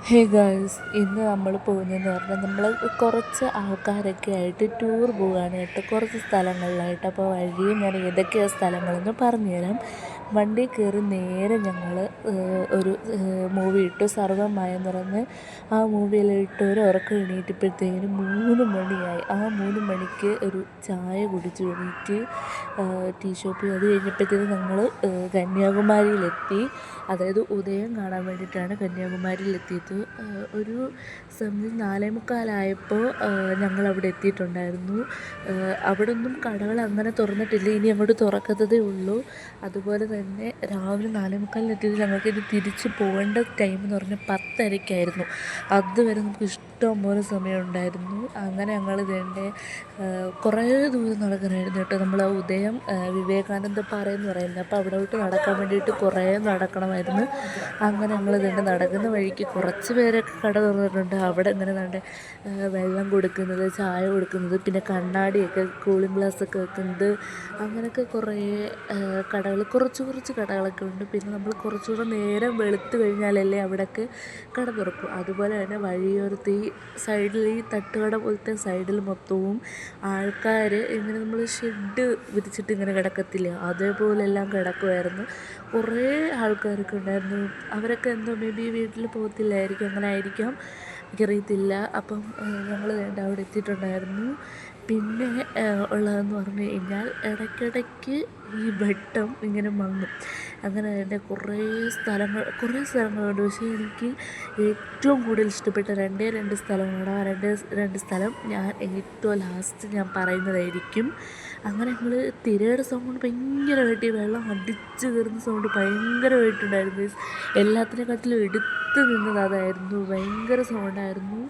ഹേ girls, ഇന്ന് നമ്മൾ പോകുന്നതെന്ന് പറഞ്ഞാൽ നമ്മൾ കുറച്ച് ആൾക്കാരൊക്കെ ആയിട്ട് ടൂർ പോവുകയാണ് കേട്ടോ, കുറച്ച് സ്ഥലങ്ങളിലായിട്ട്. അപ്പോൾ വഴിയും ഞാൻ ഏതൊക്കെയാണ് സ്ഥലങ്ങളെന്ന് പറഞ്ഞുതരാം. വണ്ടി കയറി നേരെ ഞങ്ങൾ ഒരു മൂവി ഇട്ടു, സർവ്വമായ എന്ന് പറഞ്ഞ് ആ മൂവിയിലിട്ട് ഒരു ഉറക്കം എണീറ്റപ്പോഴത്തേനും 3 മണിയായി. ആ 3 മണിക്ക് ഒരു ചായ കുടിച്ചു എണീറ്റ് ടീ ഷോപ്പിൽ. അത് കഴിഞ്ഞപ്പോഴത്തേനും ഞങ്ങൾ കന്യാകുമാരിയിലെത്തി. അതായത് ഉദയം കാണാൻ വേണ്ടിയിട്ടാണ് കന്യാകുമാരിയിലെത്തിയത്. ഒരു സമയം 4:45 ഞങ്ങളവിടെ എത്തിയിട്ടുണ്ടായിരുന്നു. അവിടെ ഒന്നും കടകൾ അങ്ങനെ തുറന്നിട്ടില്ല, ഇനി അങ്ങോട്ട് തുറക്കുന്നതേ ഉള്ളൂ. അതുപോലെ തന്നെ രാവിലെ 4:45 എത്തിയത് ഞങ്ങൾക്ക് ഇനി തിരിച്ച് പോകേണ്ട ടൈം എന്ന് പറഞ്ഞാൽ 10:30-ക്കായിരുന്നു. അതുവരെ നമുക്ക് ഇഷ്ടം പോലെ സമയമുണ്ടായിരുന്നു. അങ്ങനെ ഞങ്ങൾ ഇതേണ്ട കുറേ ദൂരം നടക്കണമായിരുന്നു കേട്ടോ. നമ്മൾ ആ ഉദയം വിവേകാനന്ദ പാറ എന്ന് പറയുന്നത്, അപ്പോൾ അവിടോട്ട് നടക്കാൻ വേണ്ടിയിട്ട് കുറേ നടക്കണമായിരുന്നു. അങ്ങനെ ഞങ്ങൾ ഇതേണ്ട നടക്കുന്ന വഴിക്ക് കുറച്ച് പേരൊക്കെ കട തുറന്നിട്ടുണ്ട്. അവിടെ ഇങ്ങനെ വെള്ളം കൊടുക്കുന്നത്, ചായ കൊടുക്കുന്നത്, പിന്നെ കണ്ണാടിയൊക്കെ കൂളിംഗ് ഗ്ലാസ്സൊക്കെ വെക്കുന്നത്, അങ്ങനെയൊക്കെ കുറേ കടകൾ, കുറച്ച് കടകളൊക്കെ ഉണ്ട്. പിന്നെ നമ്മൾ കുറച്ചുകൂടെ നേരം വെളുത്ത് കഴിഞ്ഞാലല്ലേ അവിടെയൊക്കെ കട തുറക്കും. അതുപോലെ തന്നെ വഴിയോരത്ത് ഈ സൈഡിൽ, ഈ തട്ടുകട പോലത്തെ സൈഡിൽ മൊത്തവും ആൾക്കാർ ഇങ്ങനെ നമ്മൾ ഷെഡ് വിരിച്ചിട്ട് ഇങ്ങനെ കിടക്കത്തില്ല, അതേപോലെല്ലാം കിടക്കുമായിരുന്നു. കുറേ ആൾക്കാരൊക്കെ ഉണ്ടായിരുന്നു. അവരൊക്കെ എന്തോ മേ ബി വീട്ടിൽ പോകത്തില്ലായിരിക്കും, അങ്ങനെ ആയിരിക്കാം, എനിക്കറിയത്തില്ല. അപ്പം ഞങ്ങൾ അവിടെ എത്തിയിട്ടുണ്ടായിരുന്നു. പിന്നെ ഉള്ളതെന്ന് പറഞ്ഞു കഴിഞ്ഞാൽ ഇടയ്ക്കിടയ്ക്ക് ഈ വെട്ടം ഇങ്ങനെ മങ്ങും. അങ്ങനെ അതിൻ്റെ കുറേ സ്ഥലങ്ങളുണ്ട്. പക്ഷേ എനിക്ക് ഏറ്റവും കൂടുതൽ ഇഷ്ടപ്പെട്ട രണ്ട് സ്ഥലമാണ്. ആ രണ്ട് സ്ഥലം ഞാൻ ഏറ്റവും ലാസ്റ്റ് ഞാൻ പറയുന്നതായിരിക്കും. അങ്ങനെ ഞങ്ങൾ തിരയുടെ സൗണ്ട് ഭയങ്കരമായിട്ട്, വെള്ളം അടിച്ച് കയറുന്ന സൗണ്ട് ഭയങ്കരമായിട്ടുണ്ടായിരുന്നു. എല്ലാത്തിനെക്കാട്ടിലും എടുത്ത് നിന്നത് അതായിരുന്നു, ഭയങ്കര സൗണ്ടായിരുന്നു.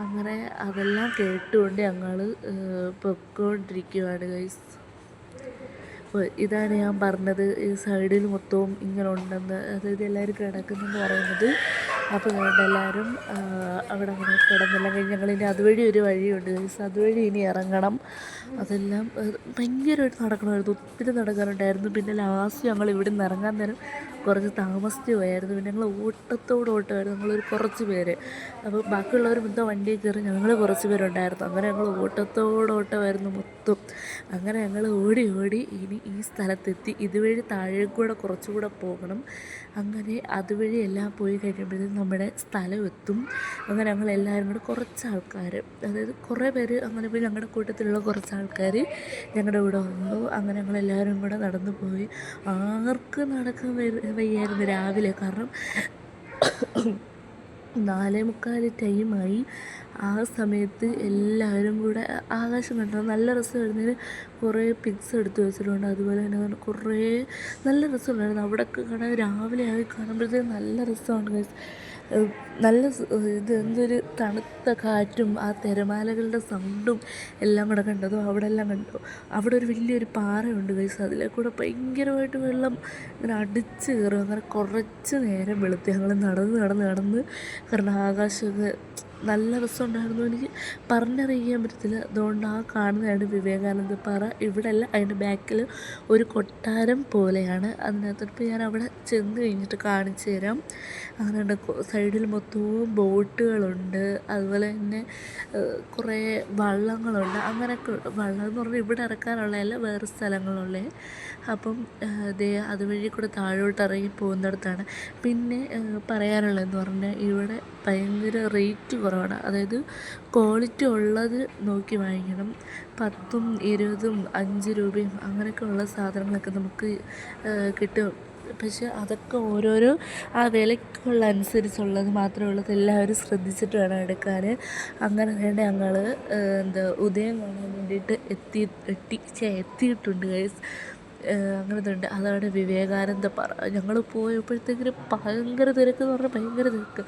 അങ്ങനെ അതെല്ലാം കേട്ടുകൊണ്ട് ഞങ്ങൾ പൊയ്ക്കൊണ്ടിരിക്കുകയാണ് ഗൈസ്. അപ്പോൾ ഇതാണ് ഞാൻ പറഞ്ഞത്, ഈ സൈഡിൽ മൊത്തവും ഇങ്ങനെ ഉണ്ടെന്ന്, അതായത് എല്ലാവരും കിടക്കുന്നെന്ന് പറയുന്നത്. അപ്പോൾ അതുകൊണ്ട് എല്ലാവരും അവിടെ അങ്ങനെ കിടന്നെല്ലാം കഴിഞ്ഞ് ഞങ്ങളിനി അതുവഴി ഒരു വഴിയുണ്ട് ഗൈസ്, അതുവഴി ഇനി ഇറങ്ങണം. അതെല്ലാം ഭയങ്കരമായിട്ട് നടക്കണമായിരുന്നു, ഒത്തിരി നടക്കാനുണ്ടായിരുന്നു. പിന്നെ ലാസ്റ്റ് ഞങ്ങൾ ഇവിടെ നിന്ന് ഇറങ്ങാൻ നേരം കുറച്ച് താമസിച്ച് പോയായിരുന്നു. പിന്നെ ഞങ്ങൾ ഓട്ടമായിരുന്നു, ഞങ്ങളൊരു കുറച്ച് പേര്. അപ്പോൾ ബാക്കിയുള്ളവർ മൊത്തം വണ്ടിയിൽ കയറി, ഞങ്ങൾ കുറച്ച് പേരുണ്ടായിരുന്നു. അങ്ങനെ ഞങ്ങൾ ഓട്ടമായിരുന്നു മൊത്തം. അങ്ങനെ ഞങ്ങൾ ഓടി ഇനി ഈ സ്ഥലത്തെത്തി. ഇതുവഴി താഴേക്കൂടെ കുറച്ചുകൂടെ പോകണം. അങ്ങനെ അതുവഴി എല്ലാം പോയി കഴിയുമ്പോഴത്തേക്കും നമ്മുടെ സ്ഥലം എത്തും. അങ്ങനെ ഞങ്ങളെല്ലാവരും കൂടെ കുറച്ച് ആൾക്കാർ, അതായത് കുറേ പേര്, അങ്ങനെ പോയി ഞങ്ങളുടെ കൂട്ടത്തിലുള്ള കുറച്ച് ആൾക്കാർ ഞങ്ങളുടെ കൂടെ വന്നു. അങ്ങനെ ഞങ്ങളെല്ലാവരും കൂടെ നടന്നു പോയി. ആർക്കും നടക്കാൻ വയ്യായിരുന്നു രാവിലെ, കാരണം 4:45 ടൈമായി. ആ സമയത്ത് എല്ലാവരും കൂടെ ആകാശം കണ്ടു നല്ല രസമായിരുന്നു. കുറേ പിക്സ് എടുത്ത് വെച്ചിട്ടുണ്ട്. അതുപോലെ തന്നെ കുറേ നല്ല രസമുണ്ടായിരുന്നു അവിടെയൊക്കെ കാണാൻ. രാവിലെ ആയി കാണുമ്പോഴത്തേക്കും നല്ല രസമാണ്. നല്ല ഇത് എന്തൊരു തണുത്ത കാറ്റും ആ തിരമാലകളുടെ സൗണ്ടും എല്ലാം കൂടെ കണ്ടതും അവിടെ എല്ലാം കണ്ടു. അവിടെ ഒരു വലിയൊരു പാറയുണ്ട് ഗൈസ്, അതിലെ കൂടെ ഭയങ്കരമായിട്ട് വെള്ളം ഇങ്ങനെ അടിച്ച് കയറും. അങ്ങനെ കുറച്ച് നേരം വെളുത്ത് ഞങ്ങൾ നടന്ന് കാരണം ആകാശമൊക്കെ നല്ല രസമുണ്ടായിരുന്നു. എനിക്ക് പറഞ്ഞറിയിക്കാൻ പറ്റത്തില്ല. അതുകൊണ്ട് ആ കാണുന്നതാണ് വിവേകാനന്ദ പാറ. ഇവിടെയല്ല, അതിൻ്റെ ബാക്കിൽ ഒരു കൊട്ടാരം പോലെയാണ്. അതിനകത്തോട്ട് ഞാൻ അവിടെ ചെന്ന് കഴിഞ്ഞിട്ട് കാണിച്ചു തരാം. അങ്ങനെ സൈഡിൽ മൊത്തവും ബോട്ടുകളുണ്ട്. അതുപോലെ തന്നെ കുറേ വള്ളങ്ങളുണ്ട്. അങ്ങനെയൊക്കെ വള്ളം എന്ന് പറഞ്ഞാൽ ഇവിടെ ഇറക്കാനുള്ളതല്ല, വേറെ സ്ഥലങ്ങളുള്ള. അപ്പം അതുവഴി കൂടെ താഴോട്ട് ഇറങ്ങി പോകുന്നിടത്താണ്. പിന്നെ പറയാനുള്ളതെന്ന് പറഞ്ഞാൽ ഇവിടെ ഭയങ്കര റേറ്റ് കുറവാണ്. അതായത് ക്വാളിറ്റി ഉള്ളത് നോക്കി വാങ്ങിക്കണം. 10ഉം 20ഉം 5 രൂപയും അങ്ങനെയൊക്കെ ഉള്ള സാധനങ്ങളൊക്കെ നമുക്ക് കിട്ടും. പക്ഷെ അതൊക്കെ ഓരോരോ ആ വിലയ്ക്കുള്ള അനുസരിച്ചുള്ളത് മാത്രമേ ഉള്ളത്. എല്ലാവരും ശ്രദ്ധിച്ചിട്ട് വേണം എടുക്കാൻ. അങ്ങനെ വേണ്ട ഞങ്ങൾ ഉദയം കാണാൻ വേണ്ടിയിട്ട് എത്തിയിട്ടുണ്ട് ഗൈസ്. അങ്ങനത്തെ ഉണ്ട്. അതാണ് വിവേകാനന്ദ പാറ. ഞങ്ങൾ പോയപ്പോഴത്തേക്കിന് ഭയങ്കര തിരക്കെന്ന് പറഞ്ഞാൽ ഭയങ്കര തിരക്ക്.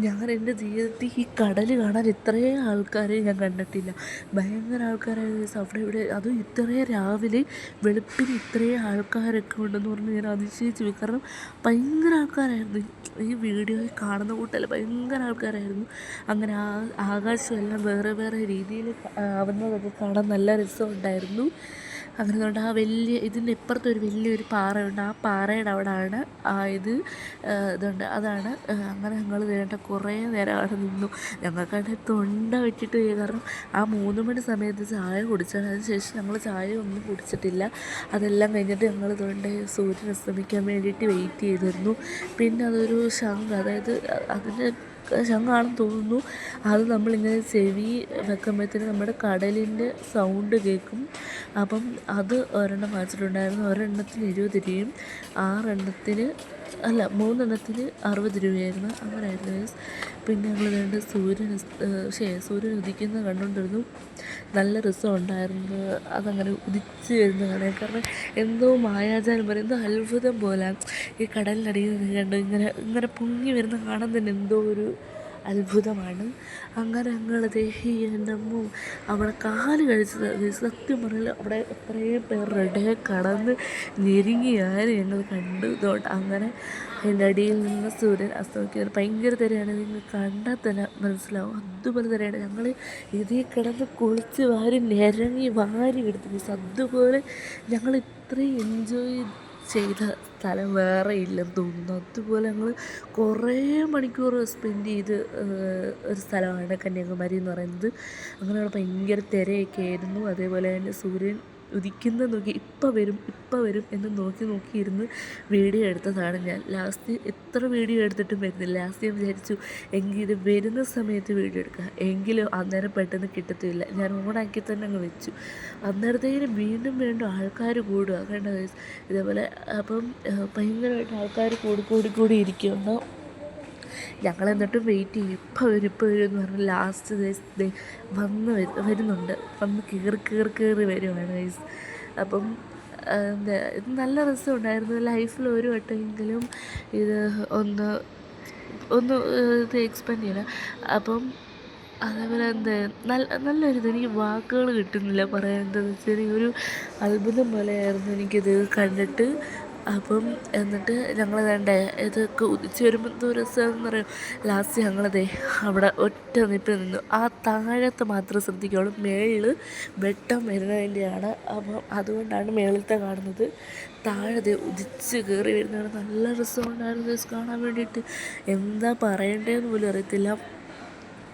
ഞാൻ എൻ്റെ ജീവിതത്തിൽ ഈ കടൽ കാണാൻ ഇത്രയും ആൾക്കാരെ ഞാൻ കണ്ടിട്ടില്ല. ഭയങ്കര ആൾക്കാരായ അവിടെ അതും ഇത്രയും രാവിലെ വെളുപ്പിന് ഇത്രയും ആൾക്കാരൊക്കെ ഉണ്ടെന്ന് പറഞ്ഞ് ഞാൻ അതിശയിച്ചു പോയി. കാരണം ഭയങ്കര ആൾക്കാരായിരുന്നു. ഈ വീഡിയോയിൽ കാണുന്ന കൂട്ടല്ല, ഭയങ്കര ആൾക്കാരായിരുന്നു. അങ്ങനെ ആകാശമെല്ലാം വേറെ രീതിയിൽ ആവുന്നതൊക്കെ കാണാൻ നല്ല രസമുണ്ടായിരുന്നു. അങ്ങനെ കൊണ്ട് ആ വലിയ ഇതിൻ്റെ ഇപ്പുറത്ത് ഒരു വലിയൊരു പാറയുണ്ട്. ആ പാറയുടെ അവിടെയാണ് ഇതുണ്ട്. അതാണ് അങ്ങനെ ഞങ്ങൾ വേണ്ട കുറേ നേരം അവിടെ നിന്നു. ഞങ്ങൾക്കാണെങ്കിൽ തൊണ്ട വെച്ചിട്ട് പോയി. കാരണം ആ 3 മണി സമയത്ത് ചായ കുടിച്ചാണ്. അതിന് ശേഷം ഞങ്ങൾ ചായ ഒന്നും കുടിച്ചിട്ടില്ല. അതെല്ലാം കഴിഞ്ഞിട്ട് ഞങ്ങൾ ഇതുകൊണ്ട് സൂര്യൻ അസ്തമിക്കാൻ വേണ്ടിയിട്ട് വെയിറ്റ് ചെയ്തിരുന്നു. പിന്നെ അതൊരു ശംഖ്, അതായത് അതിൻ്റെ ശംഖാണെന്ന് തോന്നുന്നു. അത് നമ്മളിങ്ങനെ ചെവി വെക്കുമ്പോഴത്തേന് നമ്മുടെ കടലിൻ്റെ സൗണ്ട് കേൾക്കും. അപ്പം അത് ഒരെണ്ണം വാങ്ങിച്ചിട്ടുണ്ടായിരുന്നു. ഒരെണ്ണത്തിന് 20 രൂപയും 6 എണ്ണത്തിന് 3 എണ്ണത്തിന് 60 രൂപയായിരുന്നു. അങ്ങനെയായിരുന്നു ഗൈസ്. പിന്നെ ഞങ്ങൾ വേണ്ട സൂര്യൻ ഉദിക്കുന്നത് കണ്ടുകൊണ്ടിരുന്നു. നല്ല രസമുണ്ടായിരുന്നു അതങ്ങനെ ഉദിച്ച് വരുന്ന കാണാൻ. കാരണം എന്തോ മായാജാലം പോലെ, എന്തോ അത്ഭുതം പോലെ ഈ കടലിനടിയിൽ നിന്ന് കണ്ട് ഇങ്ങനെ പൊങ്ങി വരുന്ന കാണാൻ തന്നെ എന്തോ ഒരു അത്ഭുതമാണ്. അങ്ങനെ ഞങ്ങളത് എൻ്റെ അമ്മോ അവിടെ കാല് കഴിച്ചത് സത്യം പറഞ്ഞാൽ അവിടെ എത്രയും പേരുടെ കടന്ന് ഞെരുങ്ങിയാലും ഞങ്ങൾ കണ്ടു. ഇതുകൊണ്ട് അങ്ങനെ അതിൻ്റെ അടിയിൽ നിന്ന് സൂര്യൻ അസ്തമിക്കുന്നത് ഭയങ്കര തിരയാണ്. നിങ്ങൾ കണ്ടാൽ തന്നെ മനസ്സിലാവും, അതുപോലെ തിരയാണ്. ഞങ്ങൾ ഇതിൽ കിടന്ന് കുളിച്ച് നിരങ്ങി വാരി എടുത്തു. അതുപോലെ ഞങ്ങൾ ഇത്രയും എൻജോയ് ചെയ്ത സ്ഥലം വേറെ ഇല്ലെന്ന് തോന്നുന്നു. അതുപോലെ ഞങ്ങൾ കുറേ മണിക്കൂർ സ്പെൻഡ് ചെയ്ത് ഒരു സ്ഥലമാണ് കന്യാകുമാരി എന്ന് പറയുന്നത്. അങ്ങനെ ഭയങ്കര തിരയൊക്കെ ആയിരുന്നു. അതേപോലെ തന്നെ സൂര്യൻ ഉദിക്കുന്നത് നോക്കി ഇപ്പം വരും എന്ന് നോക്കിയിരുന്ന് വീഡിയോ എടുത്തതാണ് ഞാൻ. ലാസ്റ്റ് എത്ര വീഡിയോ എടുത്തിട്ടും വരുന്നില്ല. ലാസ്റ്റ് ഞാൻ വിചാരിച്ചു എങ്കിൽ ഇത് വരുന്ന സമയത്ത് വീഡിയോ എടുക്കാം, എങ്കിലും അന്നേരം പെട്ടെന്ന് കിട്ടത്തില്ല. ഞാൻ ഓണാക്കി തന്നെ അങ്ങ് വെച്ചു. അന്നേരത്തേക്കിനും വീണ്ടും ആൾക്കാർ കൂടുക കണ്ട. ഇതേപോലെ അപ്പം ഭയങ്കരമായിട്ട് ആൾക്കാർ കൂടി ഇരിക്കുന്നു. ഞങ്ങൾ എന്നിട്ടും വെയിറ്റ് ചെയ്യും, ഇപ്പം വരും എന്ന് പറഞ്ഞ് ലാസ്റ്റ് വരുന്നുണ്ട്. വന്ന് കയറി വരുവാണ് ഗൈസ്. അപ്പം ഇത് നല്ല രസമുണ്ടായിരുന്നു. ലൈഫിൽ ഒരു വട്ടമെങ്കിലും ഇത് ഒന്ന് ഇത് എക്സ്പെൻഡ് ചെയ്യണം. അപ്പം അതേപോലെ നല്ലൊരിത്, എനിക്ക് വാക്കുകൾ കിട്ടുന്നില്ല പറയാൻ. എന്താണെന്ന് വെച്ചാൽ ഒരു അത്ഭുതം പോലെയായിരുന്നു എനിക്കിത് കണ്ടിട്ട്. അപ്പം എന്നിട്ട് ഞങ്ങൾ ഇതൊക്കെ ഉദിച്ച് വരുമ്പോൾ എന്തോ രസമാണെന്ന് പറയും. ലാസ്റ്റ് ഞങ്ങളതേ അവിടെ ഒറ്റ നിപ്പിൽ നിന്നു. ആ താഴത്തെ മാത്രം ശ്രദ്ധിക്കുകയുള്ളൂ, മേളിൽ വെട്ടം വരുന്നതിൻ്റെയാണ്. അപ്പം അതുകൊണ്ടാണ് മേളിലത്തെ കാണുന്നത്. താഴെ ഉദിച്ച് കയറി വരുന്നതാണ്. നല്ല രസമുണ്ടായിരുന്നു കാണാൻ വേണ്ടിയിട്ട്. എന്താ പറയേണ്ടതെന്ന് പോലും അറിയത്തില്ല.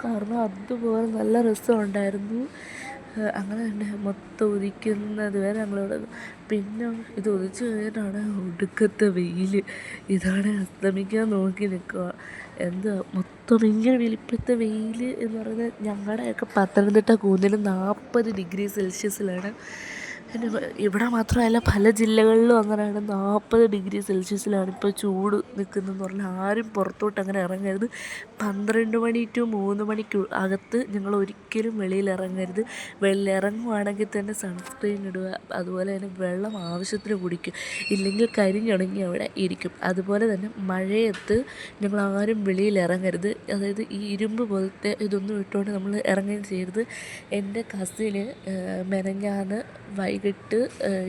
കാരണം അതുപോലെ നല്ല രസമുണ്ടായിരുന്നു. അങ്ങനെ തന്നെ മൊത്തം ഉദിക്കുന്നത് വരെ ഞങ്ങളിവിടെ. പിന്നെ ഇത് ഉദിച്ച് കഴിഞ്ഞിട്ടാണ് ഒടുക്കത്തെ വെയിൽ. ഇതാണ് അസ്തമിക്കാൻ നോക്കി നിൽക്കുക. എന്താ മൊത്തം ഭയങ്കര വെയിൽ. ഇപ്പോഴത്തെ വെയിൽ എന്ന് പറയുന്നത് ഞങ്ങളുടെയൊക്കെ പത്തനംതിട്ട കൂന്നിൽ 40 ഡിഗ്രി സെൽഷ്യസിലാണ്. പിന്നെ ഇവിടെ മാത്രമല്ല പല ജില്ലകളിലും അങ്ങനെയാണ്. 40 ഡിഗ്രി സെൽഷ്യസിലാണ് ഇപ്പോൾ ചൂട് നിൽക്കുന്നതെന്ന് പറഞ്ഞാൽ ആരും പുറത്തോട്ട് അങ്ങനെ ഇറങ്ങരുത്. 12 മണി ടു 3 മണിക്ക് അകത്ത് ഞങ്ങൾ ഒരിക്കലും വെളിയിൽ ഇറങ്ങരുത്. വെളിയിൽ ഇറങ്ങുവാണെങ്കിൽ തന്നെ സൺസ്ക്രീൻ ഇടുക. അതുപോലെ തന്നെ വെള്ളം ആവശ്യത്തിന് കുടിക്കുക, ഇല്ലെങ്കിൽ കരിഞ്ഞുണങ്ങി അവിടെ ഇരിക്കും. അതുപോലെ തന്നെ മഴയത്ത് ഞങ്ങൾ ആരും വെളിയിൽ ഇറങ്ങരുത്. അതായത് ഈ ഇരുമ്പ് പോലത്തെ ഇതൊന്നും ഇട്ടുകൊണ്ട് നമ്മൾ ഇറങ്ങുകയും ചെയ്യരുത്. എൻ്റെ കസിന് മെനഞ്ഞാന്ന് വൈകിട്ട്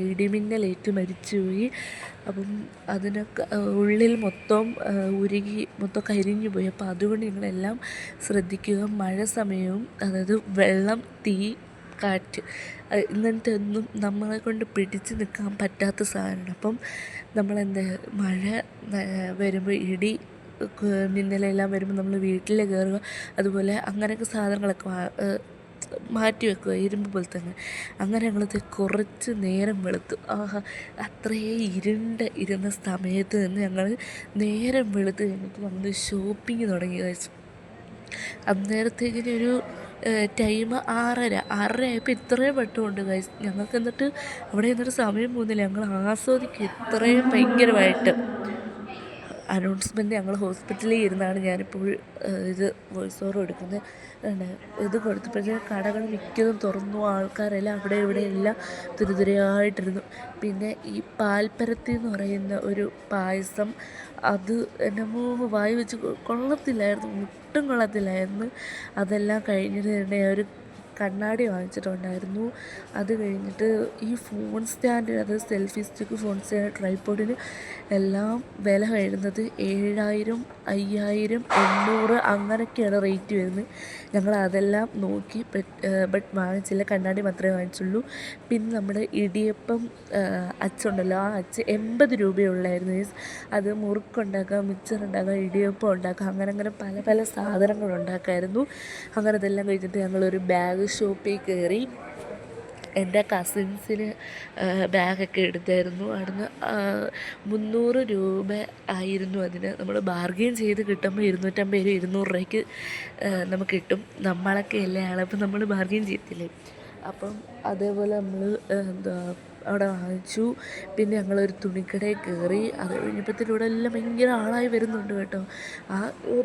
ഇടിമിന്നലേറ്റ് മരിച്ചുപോയി. അപ്പം അതിനൊക്കെ ഉള്ളിൽ മൊത്തം ഉരുകി മൊത്തം കരിഞ്ഞു പോയി. അപ്പോൾ അതുകൊണ്ട് നിങ്ങളെല്ലാം ശ്രദ്ധിക്കുക. മഴ സമയവും അതായത് വെള്ളം, തീ, കാറ്റ് ഇങ്ങനത്തെ ഒന്നും നമ്മളെ കൊണ്ട് പിടിച്ച് നിൽക്കാൻ പറ്റാത്ത സാധനമാണ്. അപ്പം മഴ വരുമ്പോൾ ഇടി മിന്നലെല്ലാം വരുമ്പോൾ നമ്മൾ വീട്ടിൽ കയറുക. അതുപോലെ അങ്ങനെയൊക്കെ സാധനങ്ങളൊക്കെ മാറ്റി വെക്കുക, ഇരുമ്പ് പോലെ തന്നെ. അങ്ങനെ ഞങ്ങളത് കുറച്ച് നേരം വെളുത്തു. അത്രയേ ഇരുന്ന സമയത്ത് നിന്ന് ഞങ്ങൾ നേരം വെളുത്ത് കഴിഞ്ഞിട്ട് നമ്മൾ ഷോപ്പിംഗ് തുടങ്ങി കഴിച്ചു. അന്നേരത്തേക്കിനൊരു ടൈം 6:30 ആയപ്പോൾ ഇത്രയും വെട്ടമുണ്ട് ഗൈസ്. ഞങ്ങൾക്ക് എന്നിട്ട് അവിടെ നിന്നൊരു സമയം പോകുന്നില്ല. ഞങ്ങൾ ആസ്വദിക്കും ഇത്രയും ഭയങ്കരമായിട്ട്. അനൗൺസ്മെൻറ്റ് ഞങ്ങൾ ഹോസ്പിറ്റലിൽ ഇരുന്നാണ് ഞാനിപ്പോൾ ഇത് വോയിസ് ഓവർ എടുക്കുന്നത്. ഇത് കൊടുത്തപ്പോഴത്തേക്കും കടകൾ മിക്കതും തുറന്നു. ആൾക്കാരെല്ലാം അവിടെ ഇവിടെയെല്ലാം തുരുതുരയായിട്ടിരുന്നു. പിന്നെ ഈ പാൽപ്പരത്തി എന്ന് പറയുന്ന ഒരു പായസം, അത് എൻ്റെ വായി വെച്ച് കൊള്ളത്തില്ലായിരുന്നു, ഒട്ടും കൊള്ളത്തില്ലായിരുന്നു. അതെല്ലാം കഴിഞ്ഞിട്ട് തന്നെ ഒരു കണ്ണാടി വാങ്ങിച്ചിട്ടുണ്ടായിരുന്നു. അത് കഴിഞ്ഞിട്ട് ഈ ഫോൺ സ്റ്റാൻഡ്, അത് സെൽഫി സ്റ്റിക്ക്, ഫോൺ സ്റ്റാൻഡ്, ട്രൈപോഡിന് എല്ലാം വില വരുന്നത് 7000, 5000, 800 അങ്ങനെയൊക്കെയാണ് റേറ്റ് വരുന്നത്. ഞങ്ങൾ അതെല്ലാം നോക്കി ബട്ട് വാങ്ങിച്ചില്ല. കണ്ണാടി മാത്രമേ വാങ്ങിച്ചുള്ളൂ. പിന്നെ നമ്മുടെ ഇടിയപ്പം അച്ചുണ്ടല്ലോ, ആ അച്ച് 80 രൂപയുള്ളായിരുന്നു. അത് മുറുക്കുണ്ടാക്കാം, മിച്ചറുണ്ടാക്കാം, ഇടിയപ്പം ഉണ്ടാക്കാം, അങ്ങനെ പല പല സാധനങ്ങളുണ്ടാക്കാമായിരുന്നു. അങ്ങനെ അതെല്ലാം കഴിഞ്ഞിട്ട് ഞങ്ങളൊരു ബാഗ് ഷോപ്പിൽ കയറി. എൻ്റെ കസിൻസിന് ബാഗൊക്കെ എടുത്തായിരുന്നു. അവിടുന്ന് 300 രൂപ ആയിരുന്നു അതിന്. നമ്മൾ ബാർഗെയിൻ ചെയ്ത് കിട്ടുമ്പോൾ 250 200 രൂപയ്ക്ക് നമുക്ക് കിട്ടും. നമ്മളൊക്കെ അല്ലേ ആളപ്പം നമ്മൾ ബാർഗെയിൻ ചെയ്യത്തില്ലേ. അപ്പം അതേപോലെ നമ്മൾ അവിടെ വാങ്ങിച്ചു. പിന്നെ ഞങ്ങളൊരു തുണിക്കടയിൽ കയറി. അത് കഴിഞ്ഞപ്പോഴത്തേനും ഇവിടെ എല്ലാം ഭയങ്കര ആളായി വരുന്നുണ്ട് കേട്ടോ.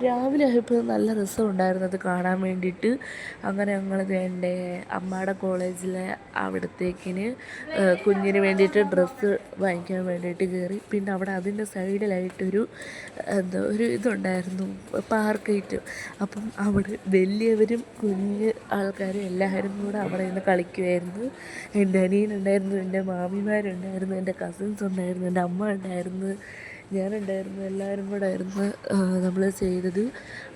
രാവിലെ ആയപ്പോൾ നല്ല രസമുണ്ടായിരുന്നു അത് കാണാൻ വേണ്ടിയിട്ട്. അങ്ങനെ ഞങ്ങൾ എൻ്റെ അമ്മയുടെ കോളേജിലെ അവിടത്തേക്കിന് കുഞ്ഞിന് വേണ്ടിയിട്ട് ഡ്രസ്സ് വാങ്ങിക്കാൻ വേണ്ടിയിട്ട് കയറി. പിന്നെ അവിടെ അതിൻ്റെ സൈഡിലായിട്ടൊരു ഒരു ഇതുണ്ടായിരുന്നു, പാർക്കായിട്ട്. അപ്പം അവിടെ വലിയവരും കുഞ്ഞ് ആൾക്കാരും എല്ലാവരും കൂടെ അവിടെ നിന്ന് കളിക്കുമായിരുന്നു. എൻ്റെ അനിയനുണ്ടായിരുന്നു, എൻ്റെ മാമിമാരുണ്ടായിരുന്നു, എൻ്റെ കസിൻസ് ഉണ്ടായിരുന്നു, എൻ്റെ അമ്മ ഉണ്ടായിരുന്നു, ഞാനുണ്ടായിരുന്നു. എല്ലാവരും കൂടെ ആയിരുന്നു നമ്മൾ ചെയ്തത്.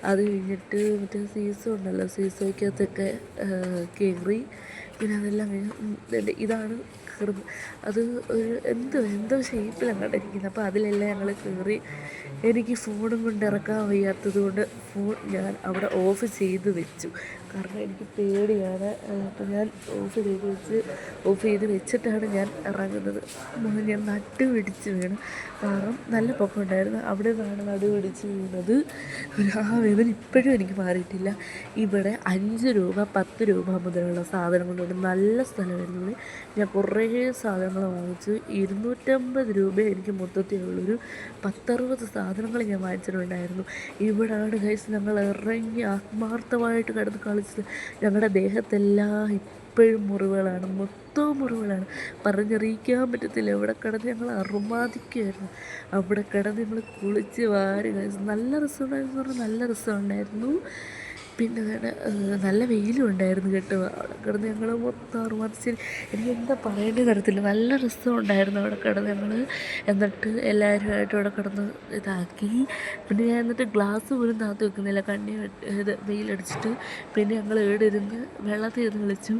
അത് കഴിഞ്ഞിട്ട് മറ്റേ സീസോ ഉണ്ടല്ലോ, സീസോയ്ക്കകത്തൊക്കെ കയറി. പിന്നെ അതെല്ലാം കഴിഞ്ഞ് ഇതാണ് അത് ഒരു എന്തോ ഷേപ്പിലാണ് കണ്ടിരിക്കുന്നത്. അപ്പോൾ അതിലെല്ലാം ഞങ്ങൾ കയറി. എനിക്ക് ഫോണും കൊണ്ട് ഇറക്കാൻ വയ്യാത്തത് കൊണ്ട് ഫോൺ ഞാൻ അവിടെ ഓഫ് ചെയ്ത് വെച്ചു. കാരണം എനിക്ക് പേടിയാണ്. അപ്പോൾ ഞാൻ ഓഫ് ചെയ്ത് വെച്ചിട്ടാണ് ഞാൻ ഇറങ്ങുന്നത്. ഞാൻ നട്ടു പിടിച്ച് വീണ്. കാരണം നല്ല പൊക്കം ഉണ്ടായിരുന്നു. അവിടെ നിന്നാണ് നടു പിടിച്ച് വീണത്. ആ വേദന ഇപ്പോഴും എനിക്ക് മാറിയിട്ടില്ല. ഇവിടെ 5 രൂപ 10 രൂപ മുതലുള്ള സാധനങ്ങളുണ്ട്. നല്ല സ്ഥലമായിരുന്നു. ഞാൻ കുറേ സാധനങ്ങൾ വാങ്ങിച്ചു. 250 രൂപ എനിക്ക് മൊത്തത്തിലുള്ളൊരു 10-60 സാധനങ്ങൾ ഞാൻ വാങ്ങിച്ചിട്ടുണ്ടായിരുന്നു. ഇവിടാണ് ഗൈസ് ഞങ്ങൾ ഇറങ്ങി ആത്മാർത്ഥമായിട്ട് കിടന്ന് കളിച്ചത്. ഞങ്ങളുടെ ദേഹത്തെല്ലാം ഇപ്പോഴും മുറിവുകളാണ്, മൊത്തവും മുറിവുകളാണ്, പറഞ്ഞറിയിക്കാൻ പറ്റത്തില്ല. അവിടെ കിടന്ന് ഞങ്ങൾ അറുമാദിക്കുമായിരുന്നു. അവിടെ കിടന്ന് ഞങ്ങൾ കുളിച്ച് വാരി ഗൈസ്. നല്ല രസമുണ്ടായിരുന്നു പറഞ്ഞാൽ നല്ല രസമുണ്ടായിരുന്നു. പിന്നെ നല്ല വെയിലും ഉണ്ടായിരുന്നു കേട്ടോ. അവിടെ കിടന്ന് ഞങ്ങൾ മൊത്തം അറുമാദിച്ച് എനിക്ക് എന്താ പറയേണ്ടത് തരത്തില്ല. നല്ല രസമുണ്ടായിരുന്നു അവിടെ കിടന്ന് ഞങ്ങൾ. എന്നിട്ട് എല്ലാവരുമായിട്ട് അവിടെ കിടന്ന് ഇതാക്കി. പിന്നെ ഞാൻ എന്നിട്ട് ഗ്ലാസ് പോലും താത്ത് വെക്കുന്നില്ല, വെയിലടിച്ചിട്ട്. പിന്നെ ഞങ്ങൾ ഇവിടെ ഇരുന്ന് വെള്ളത്തിൽ ഇരുന്ന് കളിച്ചു.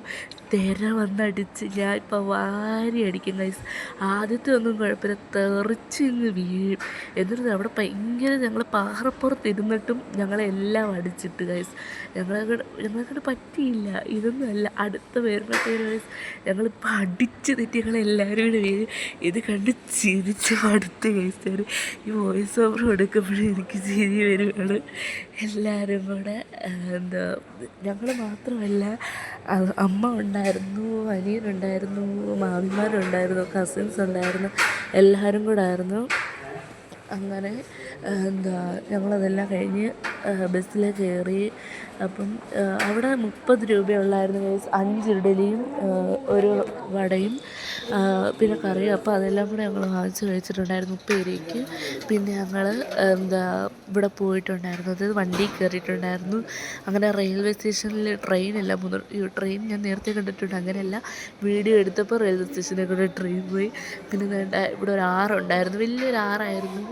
തിര വന്നടിച്ച് ഞാൻ ഇപ്പോൾ വാരി അടിക്കും ഗൈസ്. ആദ്യത്തെ ഒന്നും കുഴപ്പമില്ല, തെറിച്ച് ഇങ്ങ് വീഴും. എന്നിട്ട് അവിടെ ഭയങ്കര ഞങ്ങൾ പാറപ്പുറത്ത് ഇരുന്നിട്ടും ഞങ്ങളെല്ലാം അടിച്ചിട്ട് ഗൈസ്. ഞങ്ങളെക്കൊണ്ട് പറ്റിയില്ല. ഇതൊന്നും അല്ല, അടുത്ത വരുമ്പോഴത്തേന് ഗൈസ് ഞങ്ങളിപ്പോൾ അടിച്ച് തെറ്റി ഞങ്ങളെല്ലാവരും കൂടെ വീഴും. ഇത് കണ്ട് ചിരിച്ച് മടുത്ത് ഗൈസ്. ഈ വോയിസ് ഓവർ കൊടുക്കുമ്പോഴും എനിക്ക് ചിരി വരുവാണ്. എല്ലാവരും കൂടെ ഞങ്ങൾ മാത്രമല്ല, അമ്മ ഉണ്ടായിരുന്നു, അനിയനുണ്ടായിരുന്നു, മാമിമാരുണ്ടായിരുന്നു, കസിൻസ് ഉണ്ടായിരുന്നു, എല്ലാവരും കൂടെ ആയിരുന്നു. അങ്ങനെ ഞങ്ങളതെല്ലാം കഴിഞ്ഞ് ബസ്സിൽ കയറി. അപ്പം അവിടെ 30 രൂപയുള്ളായിരുന്നു ഗൈസ്. 5 ഇഡ്ഡലിയും ഒരു വടയും പിന്നെ കറിയും. അപ്പോൾ അതെല്ലാം കൂടെ ഞങ്ങൾ വാങ്ങിച്ച് കഴിച്ചിട്ടുണ്ടായിരുന്നു ഉപ്പേരിക്ക്. പിന്നെ ഞങ്ങൾ ഇവിടെ പോയിട്ടുണ്ടായിരുന്നു, അത് വണ്ടിയിൽ കയറിയിട്ടുണ്ടായിരുന്നു. അങ്ങനെ റെയിൽവേ സ്റ്റേഷനിൽ ട്രെയിനില്ല. ട്രെയിൻ ഞാൻ നേരത്തെ കണ്ടിട്ടുണ്ട്. അങ്ങനെയല്ല, വീഡിയോ എടുത്തപ്പോൾ റെയിൽവേ സ്റ്റേഷനിൽ കൂടെ ട്രെയിൻ പോയി. പിന്നെ ഇവിടെ ഒരു ആറുണ്ടായിരുന്നു, വലിയൊരു ആറായിരുന്നു.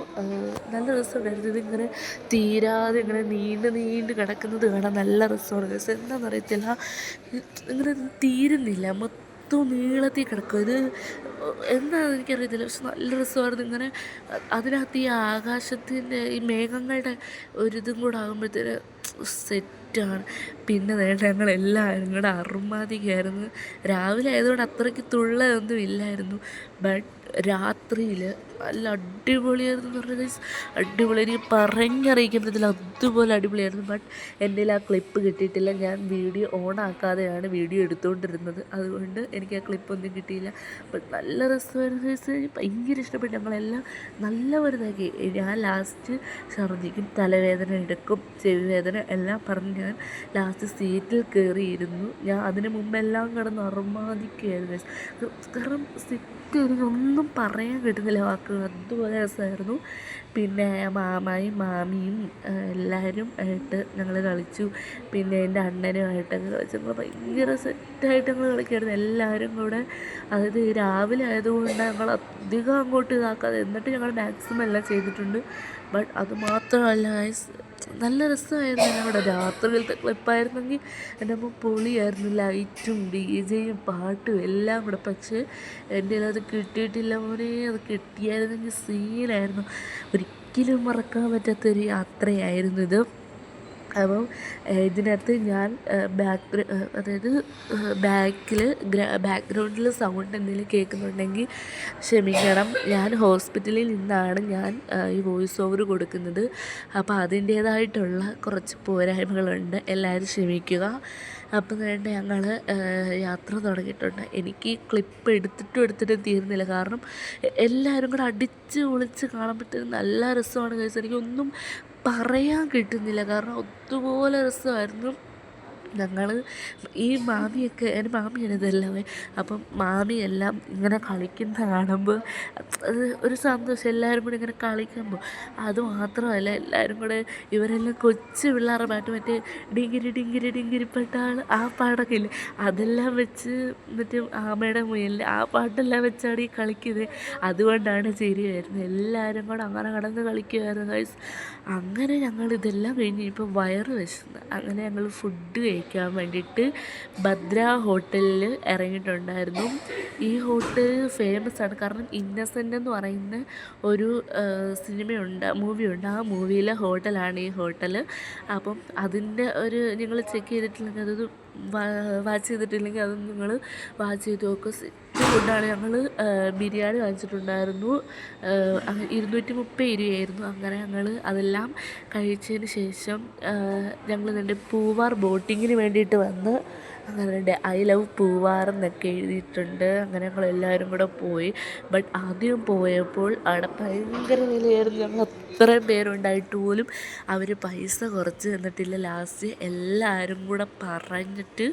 നല്ല രസമുണ്ടായിരുന്നു. ഇതിങ്ങനെ തീരാതെ ഇങ്ങനെ നീണ്ട് കിടക്കുന്നത് കാണാൻ നല്ല രസമാണ്. എന്താണെന്ന് അറിയത്തില്ല, ഇങ്ങനെ തീരുന്നില്ല, മൊത്തം നീളത്തിൽ കിടക്കും. ഇത് എന്താണെന്ന് എനിക്കറിയത്തില്ല, പക്ഷെ നല്ല രസമായിരുന്നു. ഇങ്ങനെ അതിനകത്ത് ഈ ആകാശത്തിൻ്റെ ഈ മേഘങ്ങളുടെ ഒരിതും കൂടെ ആകുമ്പോഴത്തേന് സെറ്റാണ്. പിന്നെ ഞങ്ങളെല്ലാവരും കൂടെ അറുമാദിക്കായിരുന്നു. രാവിലെ ആയതുകൊണ്ട് അത്രയ്ക്ക് തുള്ളയൊന്നും ഇല്ലായിരുന്നു. ബട്ട് രാത്രിയിൽ നല്ല അടിപൊളിയായിരുന്നു എന്ന് പറഞ്ഞാൽ അടിപൊളി. എനിക്ക് പറഞ്ഞറിയിക്കാൻ പറ്റത്തില്ല, അതുപോലെ അടിപൊളിയായിരുന്നു. ബട്ട് എൻ്റെ കയ്യിൽ ആ ക്ലിപ്പ് കിട്ടിയിട്ടില്ല. ഞാൻ വീഡിയോ ഓണാക്കാതെയാണ് വീഡിയോ എടുത്തുകൊണ്ടിരുന്നത്, അതുകൊണ്ട് എനിക്ക് ആ ക്ലിപ്പൊന്നും കിട്ടിയില്ല. ബട്ട് നല്ല രസമായിരുന്നു. എനിക്ക് ഭയങ്കര ഇഷ്ടപ്പെട്ടു. ഞങ്ങളെല്ലാം നല്ല വലുതാക്കി. ഞാൻ ലാസ്റ്റ് ഛർദ്ദിക്കും, തലവേദന എടുക്കും, ചെവി വേദന എല്ലാം പറഞ്ഞ് ഞാൻ ലാസ്റ്റ് സീറ്റിൽ കയറിയിരുന്നു. ഞാൻ അതിന് മുമ്പെല്ലാം കിടന്ന് അറുമാദിക്കുകയായിരുന്നു. കാരണം സത്യം എനിക്കൊന്നും പറയാൻ കിട്ടുന്നില്ല വാക്കുകൾ, അതുപോലെ രസമായിരുന്നു. പിന്നെ മാമായും മാമിയും എല്ലാവരും ആയിട്ട് ഞങ്ങൾ കളിച്ചു. പിന്നെ എൻ്റെ അണ്ണനുമായിട്ടൊക്കെ കളിച്ചു. ഞങ്ങൾ ഭയങ്കര സെറ്റായിട്ട് ഞങ്ങൾ കളിക്കുമായിരുന്നു എല്ലാവരും കൂടെ. അതായത് രാവിലെ ആയതുകൊണ്ട് ഞങ്ങൾ അധികം അങ്ങോട്ട് ഇതാക്കാതെ, എന്നിട്ട് ഞങ്ങൾ മാക്സിമം എല്ലാം ചെയ്തിട്ടുണ്ട്. ബട്ട് അതുമാത്രമല്ല ഗൈസ്, നല്ല രസമായിരുന്നു. ഞങ്ങളുടെ രാത്രിയിലത്തെ ക്ലിപ്പായിരുന്നെങ്കിൽ എൻ്റെ അമ്മ പൊളിയായിരുന്നു. ലൈറ്റും ഡി ജെയും പാട്ടും എല്ലാം കൂടെ. പക്ഷേ എൻ്റെ അത് കിട്ടിയിട്ടില്ല മോനെ. അത് കിട്ടിയായിരുന്നെങ്കിൽ സീനായിരുന്നു. ഒരിക്കലും മറക്കാൻ പറ്റാത്തൊരു യാത്രയായിരുന്നു ഇത്. അപ്പം ഇതിനകത്ത് ഞാൻ അതായത് ബാക്കിൽ ബാക്ക്ഗ്രൗണ്ടിൽ സൗണ്ട് എന്തെങ്കിലും കേൾക്കുന്നുണ്ടെങ്കിൽ ക്ഷമിക്കണം. ഞാൻ ഹോസ്പിറ്റലിൽ നിന്നാണ് ഞാൻ ഈ വോയിസ് ഓവർ കൊടുക്കുന്നത്. അപ്പോൾ അതിൻ്റേതായിട്ടുള്ള കുറച്ച് പോരായ്മകളുണ്ട്, എല്ലാവരും ക്ഷമിക്കുക. അപ്പം വേണ്ട ഞങ്ങൾ യാത്ര തുടങ്ങിയിട്ടുണ്ട്. എനിക്ക് ക്ലിപ്പ് എടുത്തിട്ടും തീർന്നില്ല. കാരണം എല്ലാവരും കൂടെ അടിച്ച് പൊളിച്ച് കാണുമ്പോഴത്തേക്കും നല്ല രസമാണ് കഴിച്ചത്. എനിക്കൊന്നും പറയാൻ കിട്ടുന്നില്ല, കാരണം അതുപോലെ രസമായിരുന്നു. ഞങ്ങൾ ഈ മാമിയൊക്കെ, എൻ്റെ മാമിയാണ് ഇതെല്ലാം. അപ്പം മാമിയെല്ലാം ഇങ്ങനെ കളിക്കുന്ന കാണുമ്പോൾ അത് ഒരു സന്തോഷം. എല്ലാവരും കൂടെ ഇങ്ങനെ കളിക്കുമ്പോൾ. അതുമാത്രമല്ല, എല്ലാവരും കൂടെ ഇവരെല്ലാം കൊച്ചു പിള്ളേരുടെ പാട്ട്, മറ്റേ ഡിങ്കിരി ഡിങ്കിരി ഡിങ്കിരി പെട്ടാൾ ആ പാട്ടൊക്കെ ഇല്ലേ, അതെല്ലാം വെച്ച് മറ്റേ ആമയുടെ മുയലിൽ ആ പാട്ടെല്ലാം വെച്ചാണ് ഈ കളിക്കുന്നത്. അതുകൊണ്ടാണ് ചിരി വരുന്നത്. എല്ലാവരും കൂടെ അങ്ങനെ കടന്ന് കളിക്കുമായിരുന്നു ഗൈസ്. അങ്ങനെ ഞങ്ങൾ ഇതെല്ലാം കഴിഞ്ഞ് ഇപ്പോൾ വയറ് വിശന്ന് അങ്ങനെ ഞങ്ങൾ ഫുഡ് കഴിക്കാൻ വേണ്ടിയിട്ട് ഭദ്ര ഹോട്ടലിൽ ഇറങ്ങിയിട്ടുണ്ടായിരുന്നു. ഈ ഹോട്ടൽ ഫേമസ് ആണ്, കാരണം ഇന്നസെൻ്റ് എന്ന് പറയുന്ന ഒരു മൂവിയുണ്ട്. ആ മൂവിയിലെ ഹോട്ടലാണ് ഈ ഹോട്ടൽ. അപ്പം അതിൻ്റെ ഒരു നിങ്ങൾ ചെക്ക് ചെയ്തിട്ടില്ലെങ്കിൽ, അതൊരു വാച്ച് ചെയ്തിട്ടില്ലെങ്കിൽ അതൊന്ന് നിങ്ങൾ വാച്ച് ചെയ്ത് നോക്കുക. ഫുഡാണ്. ഞങ്ങൾ ബിരിയാണി വാങ്ങിച്ചിട്ടുണ്ടായിരുന്നു. 230 രൂപയായിരുന്നു. അങ്ങനെ ഞങ്ങൾ അതെല്ലാം കഴിച്ചതിന് ശേഷം ഞങ്ങൾ ഇതിൻ്റെ പൂവാർ ബോട്ടിങ്ങിന് വേണ്ടിയിട്ട് വന്ന്, അങ്ങനെ ഐ ലവ് പൂവാർ എന്നൊക്കെ എഴുതിയിട്ടുണ്ട്. അങ്ങനെ ഞങ്ങൾ എല്ലാവരും കൂടെ പോയി. ബട്ട് ആദ്യം പോയപ്പോൾ അവിടെ ഭയങ്കര വിലയായിരുന്നു. ഞങ്ങൾ അത്രയും പേരുണ്ടായിട്ട് പോലും അവർ പൈസ കുറച്ച് തന്നിട്ടില്ല. ലാസ്റ്റ് എല്ലാവരും കൂടെ പറഞ്ഞിട്ട്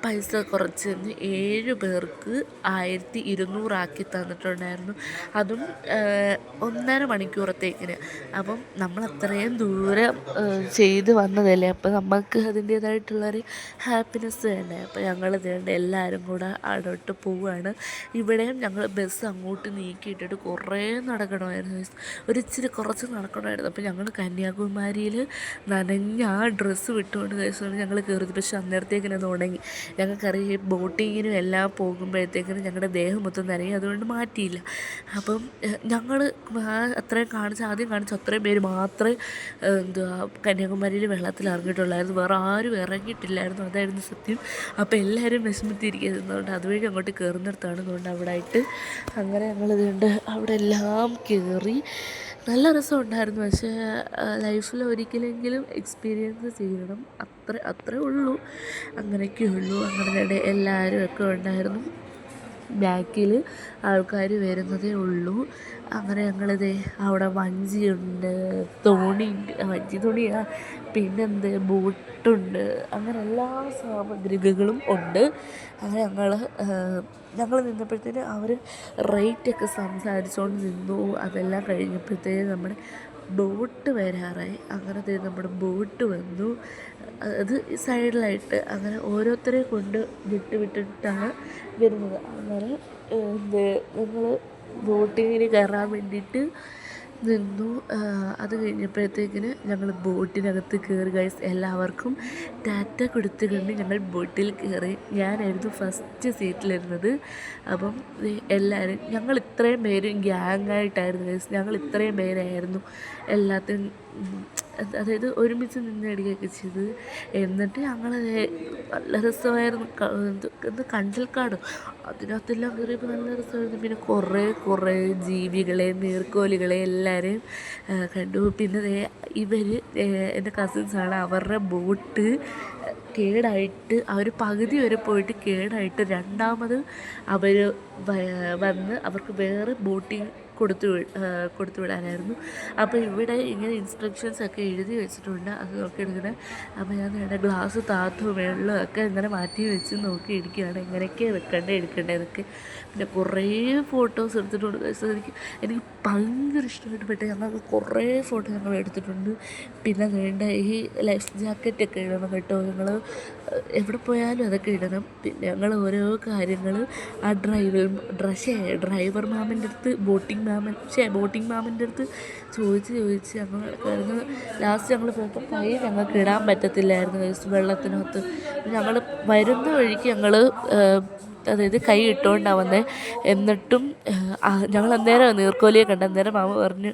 പൈസ കുറച്ച് തന്ന് 7 പേർക്ക് 1200 ആക്കി തന്നിട്ടുണ്ടായിരുന്നു. അതും 1.5 മണിക്കൂറത്തേക്കിന്. അപ്പം നമ്മൾ അത്രയും ദൂരം ചെയ്ത് വന്നതല്ലേ, അപ്പം നമുക്ക് അതിൻ്റേതായിട്ടുള്ളൊരു ഹാപ്പിനെസ് വേണ്ടേ. അപ്പോൾ ഞങ്ങൾ ഇതേണ്ട എല്ലാവരും കൂടെ അവിടോട്ട് പോവുകയാണ്. ഇവിടെയും ഞങ്ങൾ ബസ് അങ്ങോട്ട് നീക്കിയിട്ടിട്ട് കുറേ നടക്കണമായിരുന്നു, ഒരിച്ചിരി കുറച്ച് നടക്കണമായിരുന്നു. അപ്പോൾ ഞങ്ങൾ കന്യാകുമാരിയിൽ നനഞ്ഞ ആ ഡ്രസ്സ് വിട്ടുകൊണ്ട് കഴിച്ചുകൊണ്ട് ഞങ്ങൾ കയറിയത്. പക്ഷെ അന്നേരത്തേക്കിന് അത് ഉണങ്ങി. ഞങ്ങൾക്കറിയാം ബോട്ടിങ്ങിനും എല്ലാം പോകുമ്പോഴത്തേക്കിനും ഞങ്ങളുടെ ദേഹം മൊത്തം നനയും, അതുകൊണ്ട് മാറ്റിയില്ല. അപ്പം ഞങ്ങൾ അത്രയും ആദ്യം കാണിച്ച അത്രയും പേര് മാത്രമേ കന്യാകുമാരിയിൽ വെള്ളത്തിൽ ഇറങ്ങിയിട്ടുള്ളായിരുന്നു. വേറെ ആരും ഇറങ്ങിയിട്ടില്ലായിരുന്നു, അതായിരുന്നു സത്യം. അപ്പോൾ എല്ലാവരും വിഷമത്തിരിക്കുന്നതുകൊണ്ട് അതുവഴി അങ്ങോട്ട് കയറുന്നിടത്താണ്. അതുകൊണ്ട് അവിടെ ആയിട്ട് അങ്ങനെ ഞങ്ങളിതുകൊണ്ട് അവിടെ എല്ലാം കയറി. നല്ല രസമുണ്ടായിരുന്നു. പക്ഷേ ലൈഫിൽ ഒരിക്കലെങ്കിലും എക്സ്പീരിയൻസ് ചെയ്യണം, അത്രേ ഉള്ളൂ. അങ്ങനെയൊക്കെ ഉള്ളൂ. അങ്ങനെ എല്ലാവരും ഒക്കെ ഉണ്ടായിരുന്നു. ബാക്കിൽ ആൾക്കാർ വരുന്നതേ ഉള്ളൂ. അങ്ങനെ ഞങ്ങളിത് അവിടെ വഞ്ചിയുണ്ട്, വഞ്ചി തോണിയാ, പിന്നെന്ത് ബോട്ടുണ്ട്, അങ്ങനെ എല്ലാ സാമഗ്രികളും ഉണ്ട്. അങ്ങനെ ഞങ്ങൾ നിന്നപ്പോഴത്തേന് അവർ റേറ്റൊക്കെ സംസാരിച്ചുകൊണ്ട് നിന്നു. അതെല്ലാം കഴിഞ്ഞപ്പോഴത്തേന് നമ്മുടെ ബോട്ട് വരാറായി. അങ്ങനത്തെ നമ്മുടെ ബോട്ട് വന്നു. അത് സൈഡിലായിട്ട് അങ്ങനെ ഓരോരുത്തരെ കൊണ്ട് വിട്ടിട്ടാണ് വരുന്നത്. അങ്ങനെ ഞങ്ങൾ ബോട്ടിങ്ങിന് കയറാൻ വേണ്ടിയിട്ട് നിന്നു. അത് കഴിഞ്ഞപ്പോഴത്തേക്കിന് ഞങ്ങൾ ബോട്ടിനകത്ത് കയറി ഗൈസ്. എല്ലാവർക്കും ടാറ്റ കൊടുത്തുകൊണ്ട് ഞങ്ങൾ ബോട്ടിൽ കയറി. ഞാനായിരുന്നു ഫസ്റ്റ് സീറ്റിലിരുന്നത്. അപ്പം എല്ലാവരും ഞങ്ങൾ ഇത്രയും പേരും ഗ്യാങ്ങായിട്ടായിരുന്നു ഗൈസ്. ഞങ്ങൾ ഇത്രയും പേരായിരുന്നു എല്ലാത്തിനും, അതായത് ഒരുമിച്ച് നിന്ന് അടിക്കുകയൊക്കെ ചെയ്ത്. എന്നിട്ട് ഞങ്ങൾ നല്ല രസമായിരുന്നു. കണ്ടൽക്കാട് അതിനകത്തെല്ലാം കയറിയപ്പോൾ നല്ല രസമായിരുന്നു. പിന്നെ കുറേ ജീവികളെ, നീർക്കോലികളെ എല്ലാവരെയും കണ്ടു. പിന്നെ ഇവർ എൻ്റെ കസിൻസാണ്. അവരുടെ ബോട്ട് കേടായിട്ട്, അവർ പകുതി വരെ പോയിട്ട് കേടായിട്ട് രണ്ടാമത് അവർ വന്ന് അവർക്ക് വേറെ ബോട്ടിങ് കൊടുത്തു വിടാനായിരുന്നു. അപ്പോൾ ഇവിടെ ഇങ്ങനെ ഇൻസ്ട്രക്ഷൻസൊക്കെ എഴുതി വെച്ചിട്ടുണ്ട്, അത് നോക്കിയെടുക്കണേ. അപ്പോൾ ഞാൻ എൻ്റെ ഗ്ലാസ് താത്തും വെള്ളവും ഒക്കെ ഇങ്ങനെ മാറ്റി വെച്ച് നോക്കിയിരിക്കുകയാണ് എങ്ങനെയൊക്കെയാണ് എടുക്കേണ്ടതൊക്കെ. പിന്നെ കുറേ ഫോട്ടോസ് എടുത്തിട്ടുണ്ട്. എനിക്ക് ഭയങ്കര ഇഷ്ടപ്പെട്ട് ഞങ്ങൾ കുറേ ഫോട്ടോ ഞങ്ങൾ എടുത്തിട്ടുണ്ട്. പിന്നെ വേണ്ട ഈ ലൈഫ് ജാക്കറ്റൊക്കെ ഇടണം കേട്ടോ, ഞങ്ങൾ എവിടെ പോയാലും അതൊക്കെ ഇടണം. പിന്നെ ഞങ്ങൾ ഓരോ കാര്യങ്ങൾ ആ ഡ്രൈവർ മാമൻ്റെ അടുത്ത് ബോട്ടിംഗ് മാമൻ്റെ അടുത്ത് ചോദിച്ച് ഞങ്ങൾ കഴിഞ്ഞ ലാസ്റ്റ് ഞങ്ങൾ പോയപ്പോൾ കൈ ഞങ്ങൾക്ക് ഇടാൻ പറ്റത്തില്ലായിരുന്നു വെള്ളത്തിനകത്ത്. ഞങ്ങൾ വരുന്ന വഴിക്ക് ഞങ്ങൾ അതായത് കൈ ഇട്ടുകൊണ്ടാണ് വന്നത്. എന്നിട്ടും ഞങ്ങൾ അന്നേരം നീർക്കോലിയെ കണ്ട്. അന്നേരം മാമ പറഞ്ഞു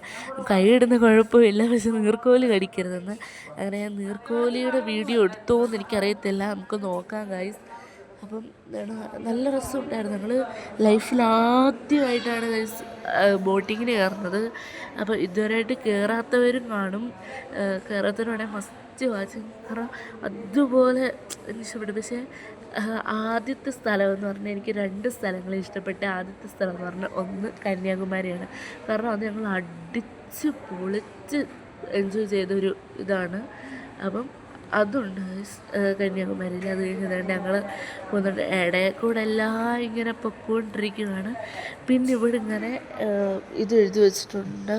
കൈ ഇടുന്ന കുഴപ്പമില്ല, പക്ഷെ നീർക്കോലി കടിക്കരുതെന്ന്. അങ്ങനെ ഞാൻ നീർക്കോലിയുടെ വീഡിയോ എടുത്തോന്ന് എനിക്കറിയത്തില്ല, നമുക്ക് നോക്കാം ഗൈസ്. അപ്പം നല്ല രസമുണ്ടായിരുന്നു. ഞങ്ങൾ ലൈഫിൽ ആദ്യമായിട്ടാണ് ഗൈസ് ബോട്ടിങ്ങിന് കയറുന്നത്. അപ്പോൾ ഇതുവരെയായിട്ട് കയറാത്തവരും കാണും, കയറാത്തവരുവാണെങ്കിൽ മസ്റ്റ് വാച്ച്. കാരണം അതുപോലെ എനിക്ക് ഇഷ്ടപ്പെട്ടു. പക്ഷേ ആദ്യത്തെ സ്ഥലം എന്ന് പറഞ്ഞാൽ എനിക്ക് 2 സ്ഥലങ്ങൾ ഇഷ്ടപ്പെട്ട. ആദ്യത്തെ സ്ഥലം എന്ന് പറഞ്ഞാൽ ഒന്ന് കന്യാകുമാരിയാണ്. കാരണം അത് ഞങ്ങൾ അടിച്ച് പൊളിച്ച് എൻജോയ് ചെയ്തൊരു ഇതാണ്. അപ്പം അതുണ്ട് കന്യാകുമാരിയിൽ. അത് കഴിഞ്ഞതാണ് ഞങ്ങൾ പോകുന്നുണ്ട്. ഇടയിൽ കൂടെ എല്ലാം ഇങ്ങനെ പൊയ്ക്കൊണ്ടിരിക്കുകയാണ്. പിന്നെ ഇവിടെ ഇങ്ങനെ ഇത് എഴുതി വെച്ചിട്ടുണ്ട്.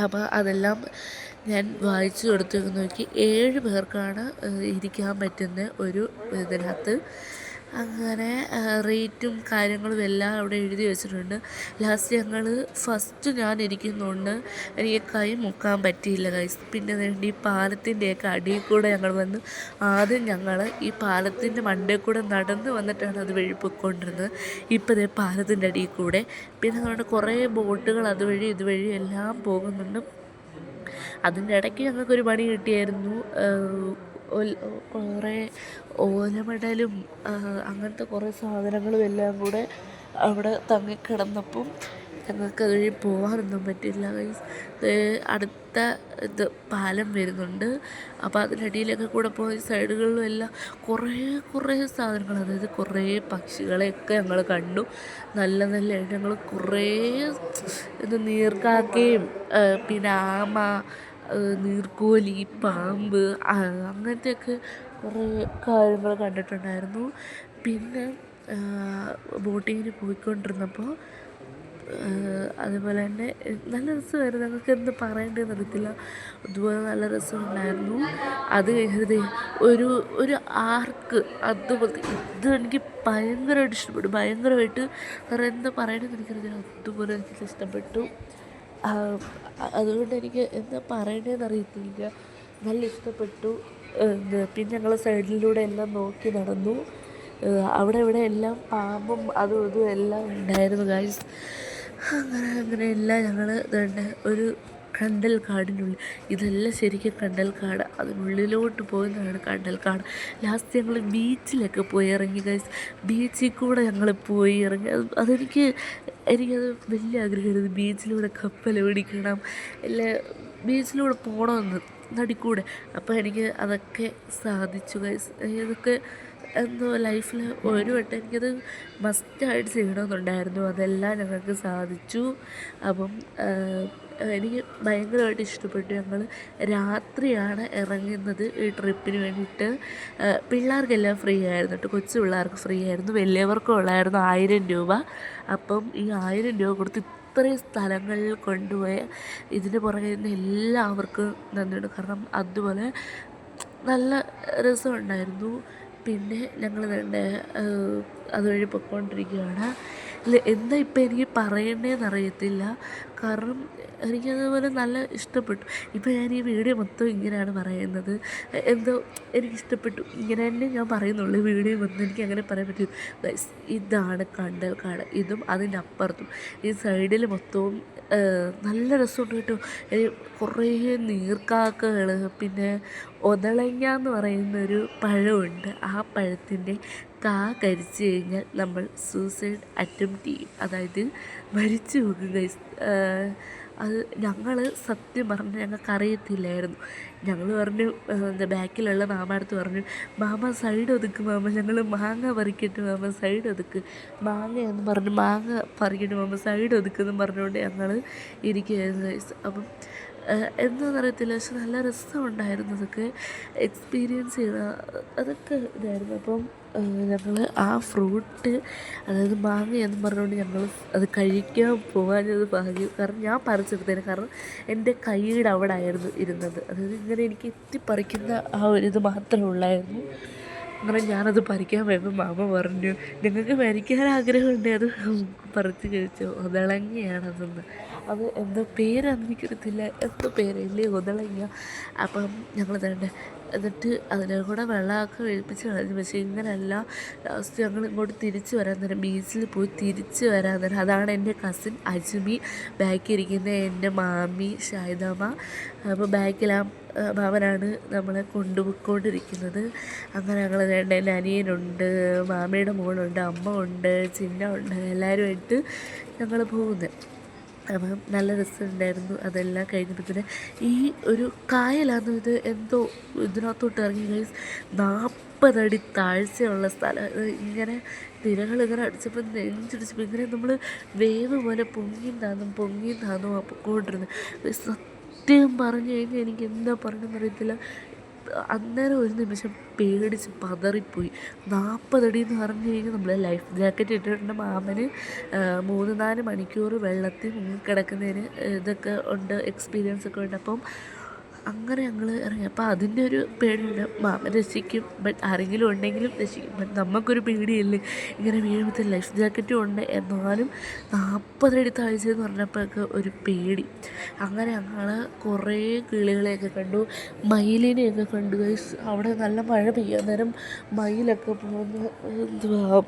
അപ്പോൾ അതെല്ലാം ഞാൻ വായിച്ചു കൊടുത്തു നോക്കി. 7 പേർക്കാണ് ഇരിക്കാൻ പറ്റുന്ന ഒരു ഇതിനകത്ത്. അങ്ങനെ റേറ്റും കാര്യങ്ങളും എല്ലാം അവിടെ എഴുതി വെച്ചിട്ടുണ്ട്. ലാസ്റ്റ് ഫസ്റ്റ് ഞാൻ ഇരിക്കുന്നതുകൊണ്ട് എനിക്ക് കൈ മുക്കാൻ പറ്റിയില്ല ഗൈസ്. പിന്നെ വേണ്ടി ഈ പാലത്തിൻ്റെയൊക്കെ അടിയിൽ കൂടെ ഞങ്ങൾ വന്നു. ആദ്യം ഞങ്ങൾ ഈ പാലത്തിൻ്റെ മണ്ടയിൽ കൂടെ നടന്ന് വന്നിട്ടാണ് അത് വഴി പൊയ്ക്കൊണ്ടിരുന്നത്. ഇപ്പോൾ ഇതേ പാലത്തിൻ്റെ അടിയിൽ കൂടെ. പിന്നെ അതുകൊണ്ട് കുറേ ബോട്ടുകൾ അതുവഴി ഇതുവഴി എല്ലാം പോകുന്നുണ്ട്. അതിൻ്റെ ഇടയ്ക്ക് ഞങ്ങൾക്കൊരു പണി കിട്ടിയായിരുന്നു. കുറേ ഓലമടലും അങ്ങനത്തെ കുറേ സാധനങ്ങളും എല്ലാം കൂടെ അവിടെ തങ്ങിക്കിടന്നപ്പം ഞങ്ങൾക്കതുവഴി പോകാനൊന്നും പറ്റില്ല ഗൈസ്. അടുത്ത പാലം വരുന്നുണ്ട്. അപ്പോൾ അതിനടിയിലൊക്കെ കൂടെ പോയി സൈഡുകളിലും എല്ലാം കുറേ സാധനങ്ങൾ, അതായത് കുറേ പക്ഷികളെയൊക്കെ ഞങ്ങൾ കണ്ടു. നല്ല ഞങ്ങൾ കുറേ നീർക്കാക്കയും പിന്നെ ആമ, നീർക്കോലി, പാമ്പ് അങ്ങനത്തെയൊക്കെ കുറേ കാര്യങ്ങൾ കണ്ടിട്ടുണ്ടായിരുന്നു. പിന്നെ ബോട്ടിങ്ങിന് പോയിക്കൊണ്ടിരുന്നപ്പോൾ അതുപോലെ തന്നെ നല്ല രസമായിരുന്നു. ഞങ്ങൾക്ക് എന്ത് പറയേണ്ടതെന്ന് അറിയത്തില്ല, അതുപോലെ നല്ല രസമുണ്ടായിരുന്നു. അത് കഴിഞ്ഞത് ഒരു ആർക്ക് അതുപോലത്തെ ഇത് എനിക്ക് ഭയങ്കരമായിട്ട് ഇഷ്ടപ്പെട്ടു. ഭയങ്കരമായിട്ട് വേറെ എന്താ പറയണമെന്ന് എനിക്കറിയില്ല, അതുപോലെ എനിക്ക് ഇഷ്ടപ്പെട്ടു. അതുകൊണ്ട് എനിക്ക് എന്താ പറയേണ്ടതെന്ന് അറിയത്തില്ല, നല്ല ഇഷ്ടപ്പെട്ടു. പിന്നെ ഞങ്ങൾ സൈഡിലൂടെ എല്ലാം നോക്കി നടന്നു. അവിടെ ഇവിടെ എല്ലാം പാമ്പും അതും ഇതും എല്ലാം ഉണ്ടായിരുന്നു ഗൈസ്. അങ്ങനെ എല്ലാം ഞങ്ങൾ ഒരു കണ്ടൽക്കാടിനുള്ളിൽ, ഇതെല്ലാം ശരിക്കും കണ്ടൽക്കാട്, അതിനുള്ളിലോട്ട് പോകുന്നതാണ് കണ്ടൽക്കാട്. ലാസ്റ്റ് ഞങ്ങൾ ബീച്ചിലൊക്കെ പോയി ഇറങ്ങി ഗൈസ്. ബീച്ചിൽ കൂടെ ഞങ്ങൾ പോയി ഇറങ്ങി. എനിക്കത് വലിയ ആഗ്രഹമായിരുന്നു, ബീച്ചിലൂടെ കപ്പൽ ഓടിക്കണം, അല്ലേ ബീച്ചിലൂടെ പോകണമെന്ന് നടിക്കൂടെ. അപ്പോൾ എനിക്ക് അതൊക്കെ സാധിച്ചു ഗൈസ്. ഇതൊക്കെ എന്തോ ലൈഫിൽ ഒരു വട്ടം എനിക്കത് മസ്റ്റായിട്ട് ചെയ്യണമെന്നുണ്ടായിരുന്നു. അതെല്ലാം ഞങ്ങൾക്ക് സാധിച്ചു. അപ്പം എനിക്ക് ഭയങ്കരമായിട്ട് ഇഷ്ടപ്പെട്ടു. ഞങ്ങൾ രാത്രിയാണ് ഇറങ്ങുന്നത് ഈ ട്രിപ്പിന് വേണ്ടിയിട്ട്. പിള്ളേർക്കെല്ലാം ഫ്രീ ആയിരുന്നു കേട്ടോ, കൊച്ചു പിള്ളേർക്ക് ഫ്രീ ആയിരുന്നു, വലിയവർക്കും ഉള്ളായിരുന്നു 1000 രൂപ. അപ്പം ഈ 1000 രൂപ കൊടുത്ത് ഇത്രയും സ്ഥലങ്ങളിൽ കൊണ്ടുപോയ ഇതിന് പുറകെ നിന്ന് എല്ലാവർക്കും നന്ദിയുണ്ട്. കാരണം അതുപോലെ നല്ല രസമുണ്ടായിരുന്നു. പിന്നെ ഞങ്ങൾ അതുവഴി പൊയ്ക്കൊണ്ടിരിക്കുകയാണ്. എന്താ ഇപ്പം എനിക്ക് പറയേണ്ടതെന്ന് അറിയത്തില്ല, കാരണം എനിക്കതുപോലെ നല്ല ഇഷ്ടപ്പെട്ടു. ഇപ്പം ഞാൻ ഈ വീഡിയോ മൊത്തം ഇങ്ങനെയാണ് പറയുന്നത്, എന്തോ എനിക്കിഷ്ടപ്പെട്ടു, ഇങ്ങനെ തന്നെ ഞാൻ പറയുന്നുള്ളൂ. വീഡിയോ മൊത്തം എനിക്ക് അങ്ങനെ പറയാൻ പറ്റും. ഇതാണ് കണ്ടൽക്കാട്, ഇതും അതിൻ്റെ അപ്പുറത്തും ഈ സൈഡിൽ മൊത്തവും നല്ല രസമുണ്ട് കേട്ടോ. കുറേ നീർക്കാക്കകൾ, പിന്നെ ഒതളങ്ങ എന്ന് പറയുന്നൊരു പഴമുണ്ട്. ആ പഴത്തിൻ്റെ കരിച്ച് കഴിഞ്ഞാൽ നമ്മൾ സൂസൈഡ് അറ്റംപ്റ്റ് ചെയ്യും, അതായത് മരിച്ചു പോകും ഗൈസ്. അത് ഞങ്ങൾ സത്യം പറഞ്ഞ് ഞങ്ങൾക്കറിയത്തില്ലായിരുന്നു. ഞങ്ങൾ പറഞ്ഞു, എന്താ ബാക്കിലുള്ള മാമാടുത്ത് പറഞ്ഞു, മാമ സൈഡ് ഒതുക്ക് മാമ, ഞങ്ങൾ മാങ്ങ പറിക്കട്ടെ മാമ സൈഡ് ഒതുക്ക്, മാങ്ങയെന്ന് പറഞ്ഞ് മാങ്ങ പറിക്കട്ടെ മാമ സൈഡ് ഒതുക്കെന്നും പറഞ്ഞുകൊണ്ട് ഞങ്ങൾ ഇരിക്കുകയായിരുന്നു ഗൈസ്. അപ്പം എന്താണെന്നറിയത്തില്ല, പക്ഷെ നല്ല രസമുണ്ടായിരുന്നു അതൊക്കെ എക്സ്പീരിയൻസ് ചെയ്ത, അതൊക്കെ ഇതായിരുന്നു. അപ്പം ഞങ്ങൾ ആ ഫ്രൂട്ട്, അതായത് മാങ്ങയെന്നും പറഞ്ഞുകൊണ്ട് ഞങ്ങൾ അത് കഴിക്കാൻ പോകാഞ്ഞത് ഭാഗ്യം. കാരണം ഞാൻ പറിച്ചെടുത്തേനെ, കാരണം എൻ്റെ കൈയുടെ അവിടെ ആയിരുന്നു ഇരുന്നത്. അതായത് ഇങ്ങനെ എനിക്ക് എത്തിപ്പറിക്കുന്ന ആ ഒരിത് മാത്രമേ ഉള്ളായിരുന്നു. അങ്ങനെ ഞാനത് പറിക്കാൻ പോയപ്പോൾ മാമ പറഞ്ഞു, നിങ്ങൾക്ക് മരിക്കാൻ ആഗ്രഹമുണ്ട് അത് പറിച്ച് കഴിച്ചോ, ഒതളങ്ങയാണതെന്ന്. അത് എന്തോ പേരാണെന്ന് എനിക്കറിയത്തില്ല, എന്തോ പേരല്ലേ ഒതളങ്ങ. അപ്പം ഞങ്ങൾ തന്നെ എന്നിട്ട് അതിനെ കൂടെ വെള്ളമൊക്കെ ഒഴിപ്പിച്ച് കളഞ്ഞു. പക്ഷേ ഇങ്ങനെയല്ല, ലാസ്റ്റ് ഞങ്ങൾ ഇങ്ങോട്ട് തിരിച്ച് വരാൻ നേരം, ബീച്ചിൽ പോയി തിരിച്ച് വരാൻ നേരം, അതാണ് എൻ്റെ കസിൻ അജ്മി, ബാക്കിലിരിക്കുന്ന എൻ്റെ മാമി ഷാഹിദാമ്മ. അപ്പോൾ ബാക്കിൽ ആ മാമനാണ് നമ്മളെ കൊണ്ടുപോയിക്കൊണ്ടിരിക്കുന്നത്. അങ്ങനെ ഞങ്ങൾ വേണ്ട, എൻ്റെ അനിയനുണ്ട്, മാമിയുടെ മോളുണ്ട്, അമ്മ ഉണ്ട്, ചിന്ന ഉണ്ട്, എല്ലാവരുമായിട്ട് ഞങ്ങൾ പോകുന്നത്. അപ്പം നല്ല രസമുണ്ടായിരുന്നു. അതെല്ലാം കഴിഞ്ഞപ്പോഴത്തേന് ഈ ഒരു കായലായിരുന്നു ഇത്, എന്തോ ഇതിനകത്തോട്ട് ഇറങ്ങി ഗൈസ്. 40 അടി താഴ്ചയുള്ള സ്ഥലം. ഇങ്ങനെ തിരകളിങ്ങനെ അടിച്ചപ്പോൾ നെഞ്ചിടിച്ചപ്പോൾ ഇങ്ങനെ നമ്മൾ വേവ് പോലെ പൊങ്ങിയും താന്നും പൊക്കോണ്ടിരുന്നത്. സത്യം പറഞ്ഞു കഴിഞ്ഞാൽ എനിക്ക് എന്താ പറയണമെന്ന് അറിയത്തില്ല. അന്നേരം ഒരു നിമിഷം പേടിച്ച് പതറിപ്പോയി. 40 അടി എന്ന് പറഞ്ഞു കഴിഞ്ഞാൽ നമ്മൾ ലൈഫ് ജാക്കറ്റ് ഇട്ടിട്ടുണ്ട്. മാമന് 3-4 മണിക്കൂർ വെള്ളത്തിൽ മുങ്ങിക്കിടക്കുന്നതിന് ഇതൊക്കെ ഉണ്ട്, എക്സ്പീരിയൻസ് ഒക്കെ ഉണ്ട്. അപ്പം അങ്ങനെ ഞങ്ങൾ ഇറങ്ങി. അപ്പോൾ അതിൻ്റെ ഒരു പേടിയുണ്ട്, മാമൻ രക്ഷിക്കും, ബട്ട് ആരെങ്കിലും ഉണ്ടെങ്കിലും രക്ഷിക്കും. ബട്ട് നമുക്കൊരു പേടിയല്ലേ ഇങ്ങനെ വീഴുമ്പോഴത്തെ. ലൈഫ് ജാക്കറ്റും ഉണ്ട്, എന്നാലും 40 അടി താഴ്ച എന്ന് പറഞ്ഞപ്പോഴൊക്കെ ഒരു പേടി. അങ്ങനെ ഞങ്ങൾ കുറേ കിളികളെയൊക്കെ കണ്ടു, മയിലിനെയൊക്കെ കണ്ടു ഗൈസ്. അവിടെ നല്ല മഴ പെയ്യാൻ നേരം മയിലൊക്കെ പോകുന്നു, എന്തുവാ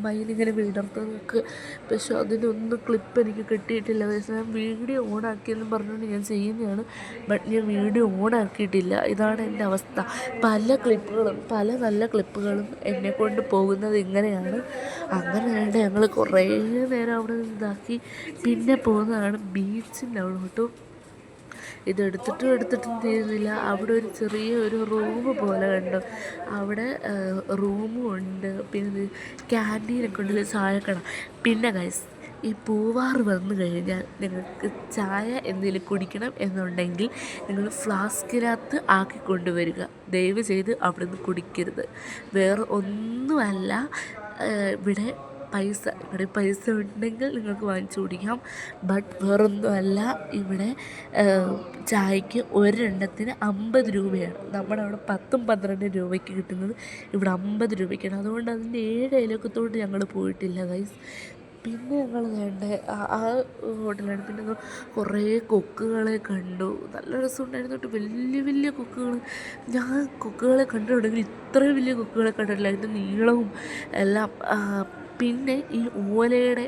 മയിലിങ്ങനെ വിടർത്തുന്നതൊക്കെ. പക്ഷെ അതിനൊന്നും ക്ലിപ്പ് എനിക്ക് കിട്ടിയിട്ടില്ല ഗൈസ്. ഞാൻ വീഡിയോ ഓണാക്കിയെന്നും പറഞ്ഞുകൊണ്ട് ഞാൻ ചെയ്യുന്നതാണ്, ബട്ട് ഞാൻ വീഡിയോ ഓണാക്കിയിട്ടില്ല. ഇതാണ് എൻ്റെ അവസ്ഥ. പല നല്ല ക്ലിപ്പുകളും എന്നെക്കൊണ്ട് പോകുന്നത് ഇങ്ങനെയാണ്. അങ്ങനെ വേണ്ട ഞങ്ങൾ കുറേ നേരം അവിടെ ഇതാക്കി പിന്നെ പോകുന്നതാണ് ബീച്ചിൻ്റെ അവിടോട്ടും. എടുത്തിട്ടും തീരുന്നില്ല. അവിടെ ഒരു ചെറിയ ഒരു റൂം പോലെ കണ്ടു, അവിടെ റൂമും ഉണ്ട്, പിന്നെ ക്യാൻറ്റീനൊക്കെ ഉണ്ട്, ചായക്കട. പിന്നെ ഗൈസ്, ഈ പൂവാറ് വന്നു കഴിഞ്ഞാൽ നിങ്ങൾക്ക് ചായ എന്തെങ്കിലും കുടിക്കണം എന്നുണ്ടെങ്കിൽ നിങ്ങൾ ഫ്ലാസ്കിനകത്ത് ആക്കിക്കൊണ്ടുവരിക. ദയവ് ചെയ്ത് അവിടെ നിന്ന് കുടിക്കരുത്. വേറെ ഒന്നുമല്ല, ഇവിടെ പൈസ ഉണ്ടെങ്കിൽ നിങ്ങൾക്ക് വാങ്ങിച്ചു കുടിക്കാം. ബട്ട് വേറൊന്നുമല്ല, ഇവിടെ ചായക്ക് ഒരെണ്ണത്തിന് 50 രൂപയാണ്. നമ്മുടെ അവിടെ 10-12 രൂപയ്ക്ക് കിട്ടുന്നത് ഇവിടെ 50 രൂപയ്ക്കാണ്. അതുകൊണ്ട് അതിൻ്റെ 7 അയലക്കത്തോട്ട് ഞങ്ങൾ പോയിട്ടില്ല ഗൈസ്. പിന്നെ ഞങ്ങൾ വേണ്ട ആ ഹോട്ടലാണ്. പിന്നെ കുറേ കൊക്കുകളെ കണ്ടു, നല്ല രസമുണ്ടായിരുന്നു കേട്ടോ. വലിയ കൊക്കുകൾ. ഞാൻ കൊക്കുകളെ കണ്ടിട്ടുണ്ടെങ്കിൽ ഇത്രയും വലിയ കൊക്കുകളെ കണ്ടിട്ടില്ല, അതിൻ്റെ നീളവും എല്ലാം. പിന്നെ ഈ ഓലയുടെ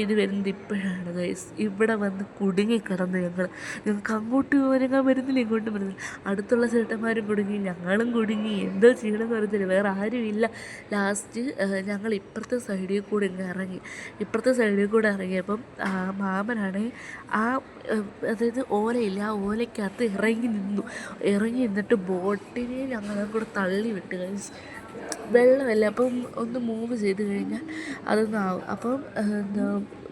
ഇത് വരുന്നത് ഇപ്പോഴാണ് ഗൈസ്. ഇവിടെ വന്ന് കുടുങ്ങിക്കിടന്ന് ഞങ്ങൾക്ക് അങ്ങോട്ട് ഒരുങ്ങാൻ വരുന്നില്ല, ഇങ്ങോട്ടും വരുന്നില്ല. അടുത്തുള്ള ചേട്ടന്മാരും കുടുങ്ങി, ഞങ്ങളും കുടുങ്ങി. എന്തോ ചെയ്യണമെന്ന് അറിയത്തില്ല, വേറെ ആരുമില്ല. ലാസ്റ്റ് ഞങ്ങൾ ഇപ്പുറത്തെ സൈഡിൽ കൂടെ ഇറങ്ങിയപ്പം മാമനാണ് അതായത് ഓലയില്ല, ആ ഓലയ്ക്കകത്ത് ഇറങ്ങി നിന്നിട്ട് ബോട്ടിനെ ഞങ്ങളെ കൂടെ തള്ളി വിട്ട് ഗൈസ്. വെള്ളമല്ല, അപ്പം ഒന്ന് മൂവ് ചെയ്ത് കഴിഞ്ഞാൽ അതൊന്നാവും. അപ്പം എന്താ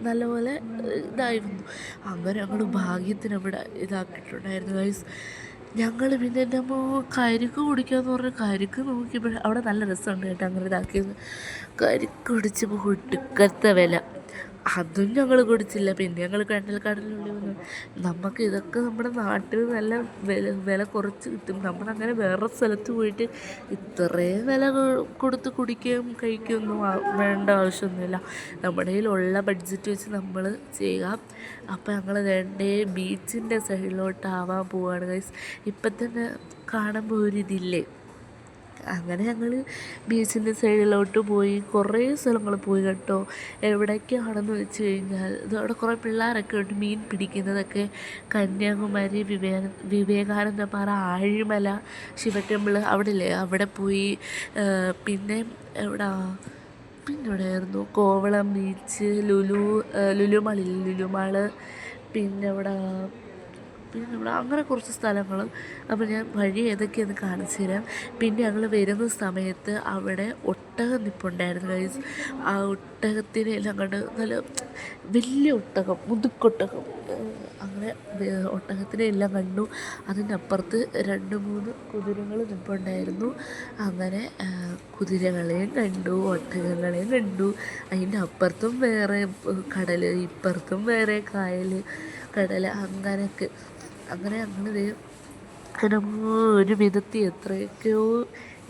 നല്ലപോലെ ഇതായിരുന്നു. അങ്ങനെ ഞങ്ങൾ ഭാഗ്യത്തിന് അവിടെ ഇതാക്കിയിട്ടുണ്ടായിരുന്നു ഗൈസ്. ഞങ്ങൾ പിന്നെ എൻ്റെ അമ്മ കരിക്ക് കുടിക്കാമെന്ന് പറഞ്ഞ് കരിക്ക് നോക്കിയപ്പോൾ അവിടെ നല്ല രസമുണ്ട് കേട്ടോ. അങ്ങനെ ഇതാക്കിയത് കരിക്ക് കുടിച്ചപ്പോൾ ഒടുക്കത്തെ വില. അതും ഞങ്ങൾ കുടിച്ചില്ല. പിന്നെ ഞങ്ങൾ കടലിനുള്ളിൽ വന്നു. നമുക്ക് ഇതൊക്കെ നമ്മുടെ നാട്ടിൽ നല്ല വില കുറച്ച് കിട്ടും. നമ്മളങ്ങനെ വേറെ സ്ഥലത്ത് പോയിട്ട് ഇത്രയും വില കൊടുത്ത് കുടിക്കുകയും കഴിക്കുകയൊന്നും വേണ്ട ആവശ്യമൊന്നുമില്ല. നമ്മുടെ കയ്യിലുള്ള ബഡ്ജറ്റ് വെച്ച് നമ്മൾ ചെയ്യുക. അപ്പോൾ ഞങ്ങൾ വേണ്ടേ ബീച്ചിൻ്റെ സൈഡിലോട്ടാവാൻ പോവുകയാണ് ഗൈസ്. ഇപ്പം തന്നെ കാണുമ്പോൾ ഒരിതില്ലേ. അങ്ങനെ ഞങ്ങൾ ബീച്ചിൻ്റെ സൈഡിലോട്ട് പോയി, കുറേ സ്ഥലങ്ങൾ പോയി കേട്ടോ. എവിടേക്കാണെന്ന് വെച്ച് കഴിഞ്ഞാൽ അവിടെ കുറേ പിള്ളേരൊക്കെ ഉണ്ട് മീൻ പിടിക്കുന്നതൊക്കെ. കന്യാകുമാരി, വിവേകാനന്ദ പാറ, ആഴിമല, ശിവ അവിടെ ഇല്ലേ, അവിടെ പോയി. പിന്നെ എവിടെയായിരുന്നു, കോവളം ബീച്ച്, ലുലു മാൾ, പിന്നെ ഇവിടെ അങ്ങനെ കുറച്ച് സ്ഥലങ്ങൾ. അപ്പോൾ ഞാൻ വഴി ഏതൊക്കെയെന്ന് കാണിച്ചു തരാം. പിന്നെ ഞങ്ങൾ വരുന്ന സമയത്ത് അവിടെ ഒട്ടകം നിൽപ്പുണ്ടായിരുന്നു ഗൈസ്. ആ ഒട്ടകത്തിനെ എല്ലാം കണ്ട് നല്ല വലിയ ഒട്ടകം, മുതുക്കൊട്ടകം. അങ്ങനെ ഒട്ടകത്തിനെ എല്ലാം കണ്ടു. അതിൻ്റെ അപ്പുറത്ത് 2-3 കുതിരകൾ നിൽപ്പുണ്ടായിരുന്നു. അങ്ങനെ കുതിരകളെയും കണ്ടു, ഒട്ടകങ്ങളെയും കണ്ടു. അതിൻ്റെ അപ്പുറത്തും വേറെ കടൽ, ഇപ്പുറത്തും വേറെ കായൽ, കടൽ. അങ്ങനെ ഞങ്ങളിത് ഒരു വിധത്തിൽ എത്രയൊക്കെയോ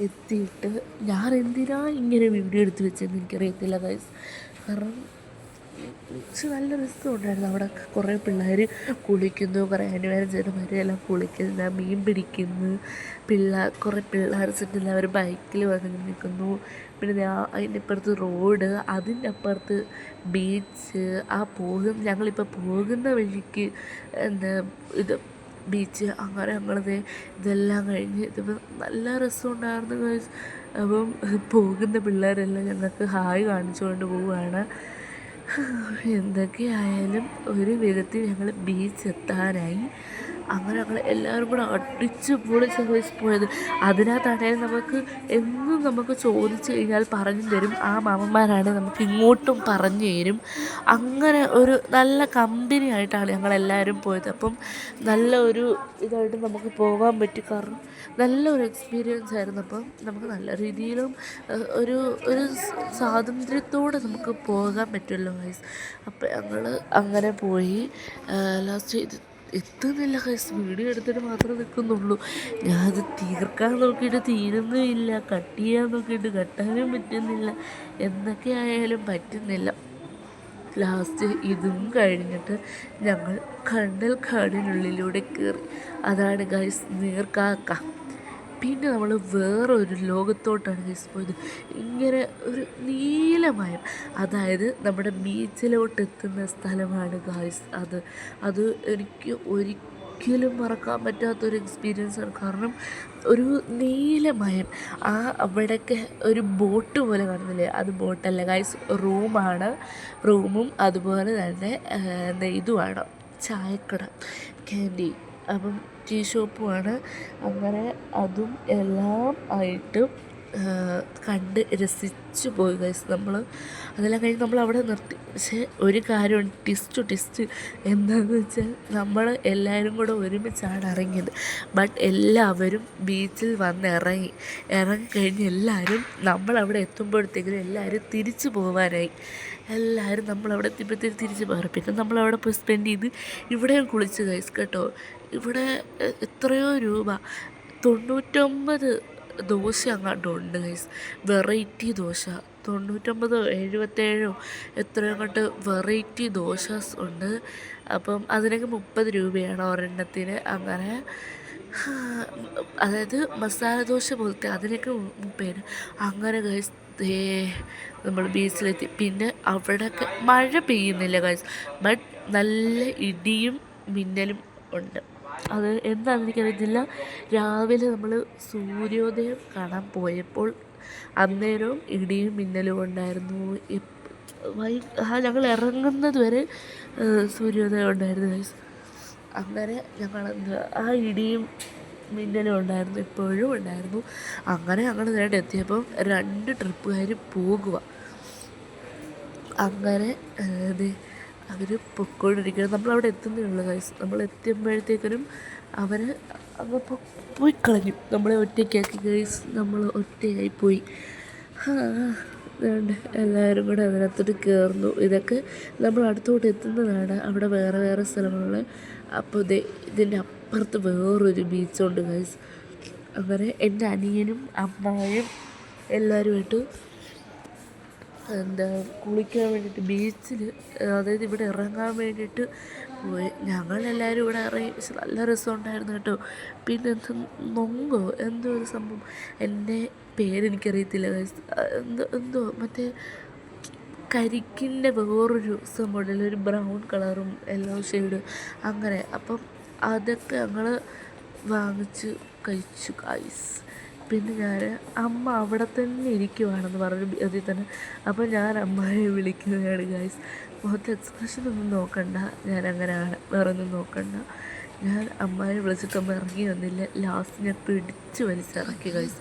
എത്തിയിട്ട് ഞാൻ എന്തിനാ ഇങ്ങനെ വീഡിയോ എടുത്ത് വെച്ചതെന്ന് എനിക്കറിയത്തില്ല ഗൈസ്. കാരണം പക്ഷെ നല്ല രസമുണ്ടായിരുന്നു. അവിടെ കുറേ പിള്ളേർ കുളിക്കുന്നു, കുറേ അനുവാചകന്മാരെല്ലാം കുളിക്കുന്നു, മീൻ പിടിക്കുന്നു. കുറേ പിള്ളേർ സെറ്റിൽ അവർ ബൈക്കിൽ വന്ന് നിൽക്കുന്നു. പിന്നെ അതിൻ്റെ അപ്പുറത്ത് റോഡ്, അതിൻ്റെ അപ്പുറത്ത് ബീച്ച്. ഞങ്ങളിപ്പോൾ പോകുന്ന വഴിക്ക് ഇത് ബീച്ച്. അങ്ങനെ ഇതെല്ലാം കഴിഞ്ഞ് ഇതിപ്പോൾ നല്ല രസമുണ്ടായിരുന്നു ഗൈസ്. അപ്പം പോകുന്ന പിള്ളേരെല്ലാം ഞങ്ങൾക്ക് ഹായ് കാണിച്ചുകൊണ്ട് പോവുകയാണ്. എന്തൊക്കെയായാലും ഒരു വിധത്തിൽ ഞങ്ങൾ ബീച്ച് എത്താനായി. അങ്ങനെ ഞങ്ങൾ എല്ലാവരും കൂടെ അടിച്ച് പൊളിച്ച് പോയത്. അതിനകത്താണെങ്കിൽ നമുക്ക് ചോദിച്ചു കഴിഞ്ഞാൽ പറഞ്ഞു തരും. ആ മാമന്മാരാണ് നമുക്ക് ഇങ്ങോട്ടും പറഞ്ഞു തരും. അങ്ങനെ ഒരു നല്ല കമ്പനി ആയിട്ടാണ് ഞങ്ങളെല്ലാവരും പോയത്. അപ്പം നല്ല ഒരു ഇതായിട്ട് നമുക്ക് പോകാൻ പറ്റി. കാരണം നല്ലൊരു എക്സ്പീരിയൻസ് ആയിരുന്നു. അപ്പം നമുക്ക് നല്ല രീതിയിലും ഒരു സ്വാതന്ത്ര്യത്തോടെ നമുക്ക് പോകാൻ പറ്റുമല്ലോ ഗൈസ്. അപ്പം ഞങ്ങൾ അങ്ങനെ പോയി. ലാസ്റ്റ് എത്തുന്നില്ല ഗൈസ്. വീഡിയോ എടുത്തിട്ട് മാത്രമേ നിൽക്കുന്നുള്ളൂ. ഞാനത് തീർക്കാൻ നോക്കിയിട്ട് തീരുന്നുമില്ല, കട്ട് ചെയ്യാൻ നോക്കിയിട്ട് കട്ടാനും പറ്റുന്നില്ല. എന്തൊക്കെ ആയാലും പറ്റുന്നില്ല. ലാസ്റ്റ് ഇതും കഴിഞ്ഞിട്ട് ഞങ്ങൾ കണ്ടൽക്കാടിനുള്ളിലൂടെ കയറി. അതാണ് ഗൈസ് നീർക്കാക്ക. പിന്നെ നമ്മൾ വേറൊരു ലോകത്തോട്ടാണ് ഗൈസ് പോയത്. ഇങ്ങനെ ഒരു നീലമയം, അതായത് നമ്മുടെ ബീച്ചിലോട്ട് എത്തുന്ന സ്ഥലമാണ് ഗൈസ്. അത് എനിക്ക് ഒരിക്കലും മറക്കാൻ പറ്റാത്തൊരു എക്സ്പീരിയൻസാണ്. കാരണം ഒരു നീലമയം, അവിടെയൊക്കെ ഒരു ബോട്ട് പോലെ കാണുന്നില്ലേ, അത് ബോട്ടല്ല ഗൈസ്, റൂമും അതുപോലെ തന്നെ ഇതുമാണ് ചായക്കട, ക്യാൻറ്റീൻ, അപ്പം ടീ ഷോപ്പുമാണ്. അങ്ങനെ അതും എല്ലാം ആയിട്ട് കണ്ട് രസിച്ചു പോയി ഗൈസ്. അതെല്ലാം കഴിഞ്ഞ് നമ്മൾ അവിടെ നിർത്തി. പക്ഷേ ഒരു കാര്യമുണ്ട്, ട്വിസ്റ്റ് എന്താണെന്ന് വെച്ചാൽ നമ്മൾ എല്ലാവരും കൂടെ ഒരുമിച്ചാണ് ഇറങ്ങിയത്. ബട്ട് എല്ലാവരും ബീച്ചിൽ ഇറങ്ങിക്കഴിഞ്ഞ് എല്ലാവരും നമ്മളവിടെ എത്തുമ്പോഴത്തേക്കും എല്ലാവരും തിരിച്ചു പോകാനായി. എല്ലാവരും നമ്മളവിടെ എത്തിയപ്പോഴത്തേക്ക് തിരിച്ച് പോകാറ്. പിന്നെ നമ്മളവിടെ പോയി സ്പെൻഡ് ചെയ്ത് ഇവിടെയും കുളിച്ച് ഗൈസ് കേട്ടോ. ഇവിടെ എത്രയോ രൂപ, 99 ദോശ അങ്ങോട്ടുണ്ട് ഗൈസ്, വെറൈറ്റി ദോശ. 99 77 എത്രയോ അങ്ങോട്ട് വെറൈറ്റി ദോശാസ് ഉണ്ട്. അപ്പം അതിനൊക്കെ 30 രൂപയാണ് ഒരെണ്ണത്തിന്. അങ്ങനെ അതായത് മസാല ദോശ പോലത്തെ അതിനൊക്കെ 30. അങ്ങനെ ഗൈസ് നമ്മൾ ബീച്ചിലെത്തി. പിന്നെ അവിടെയൊക്കെ മഴ പെയ്യുന്നില്ല ഗൈസ്, ബട്ട് നല്ല ഇടിയും മിന്നലും ഉണ്ട്. അത് എന്താണെന്ന് എനിക്കറിയത്തില്ല. രാവിലെ നമ്മൾ സൂര്യോദയം കാണാൻ പോയപ്പോൾ അന്നേരവും ഇടിയും മിന്നലും ഉണ്ടായിരുന്നു. ഞങ്ങൾ ഇറങ്ങുന്നത് വരെ സൂര്യോദയം ഉണ്ടായിരുന്നു ഗൈസ്. അങ്ങനെ ഞങ്ങൾ ആ ഇടിയും മിന്നലും ഉണ്ടായിരുന്നു, ഇപ്പോഴും ഉണ്ടായിരുന്നു. അങ്ങനെ ഞങ്ങൾ നേരെ എത്തിയപ്പം 2 ട്രിപ്പുകാർ പോകുക. അങ്ങനെ അവർ പൊയ്ക്കൊണ്ടിരിക്കുകയാണ്. നമ്മളവിടെ എത്തുന്നേ ഉള്ളൂ ഗൈസ്. നമ്മൾ എത്തിയപ്പോഴത്തേക്കിനും അവർ അങ്ങ് പോയി കളഞ്ഞു, നമ്മളെ ഒറ്റയ്ക്കാക്കി ഗൈസ്. നമ്മൾ ഒറ്റയായിപ്പോയി. അതുകൊണ്ട് എല്ലാവരും കൂടെ അതിനകത്തോട്ട് കയറുന്നു. ഇതൊക്കെ നമ്മൾ അടുത്തോട്ട് എത്തുന്നതാണ്. അവിടെ വേറെ വേറെ സ്ഥലങ്ങളുള്ള. അപ്പോൾ ഇതിൻ്റെ അപ്പുറത്ത് വേറൊരു ബീച്ചുണ്ട് ഗൈസ്. അങ്ങനെ എൻ്റെ അനിയനും അമ്മായും എല്ലാവരുമായിട്ട് കുളിക്കാൻ വേണ്ടിയിട്ട് ബീച്ചിൽ, അതായത് ഇവിടെ ഇറങ്ങാൻ വേണ്ടിയിട്ട് പോയി. ഞങ്ങളെല്ലാവരും ഇവിടെ ഇറങ്ങി. പക്ഷെ നല്ല രസമുണ്ടായിരുന്നു കേട്ടോ. പിന്നെ എന്തോ ഒരു സംഭവം, എൻ്റെ പേരെനിക്കറിയത്തില്ല ഗൈസ്. എന്തോ മറ്റേ കരിക്കിൻ്റെ വേറൊരു സംഭവമുണ്ടല്ലോ, ഒരു ബ്രൗൺ കളറും യെല്ലോ ഷെയ്ഡ് അങ്ങനെ. അപ്പം അതൊക്കെ ഞങ്ങൾ വാങ്ങിച്ച് കഴിച്ചു ഗൈസ്. പിന്നെ ഞാൻ അമ്മ അവിടെ തന്നെ ഇരിക്കുവാണെന്ന് പറഞ്ഞു അതിൽ തന്നെ. അപ്പോൾ ഞാൻ അമ്മയെ വിളിക്കുന്നതാണ് ഗൈസ്. മുഖത്ത് എക്സ്പ്രഷനൊന്നും നോക്കണ്ട, ഞാനങ്ങനെയാണ്, വേറെ ഒന്നും നോക്കണ്ട. ഞാൻ അമ്മയെ വിളിച്ചിട്ട് അമ്മ ഇറങ്ങി വന്നില്ല. ലാസ്റ്റ് ഞാൻ പിടിച്ച് വലിച്ചിറക്കി ഗൈസ്.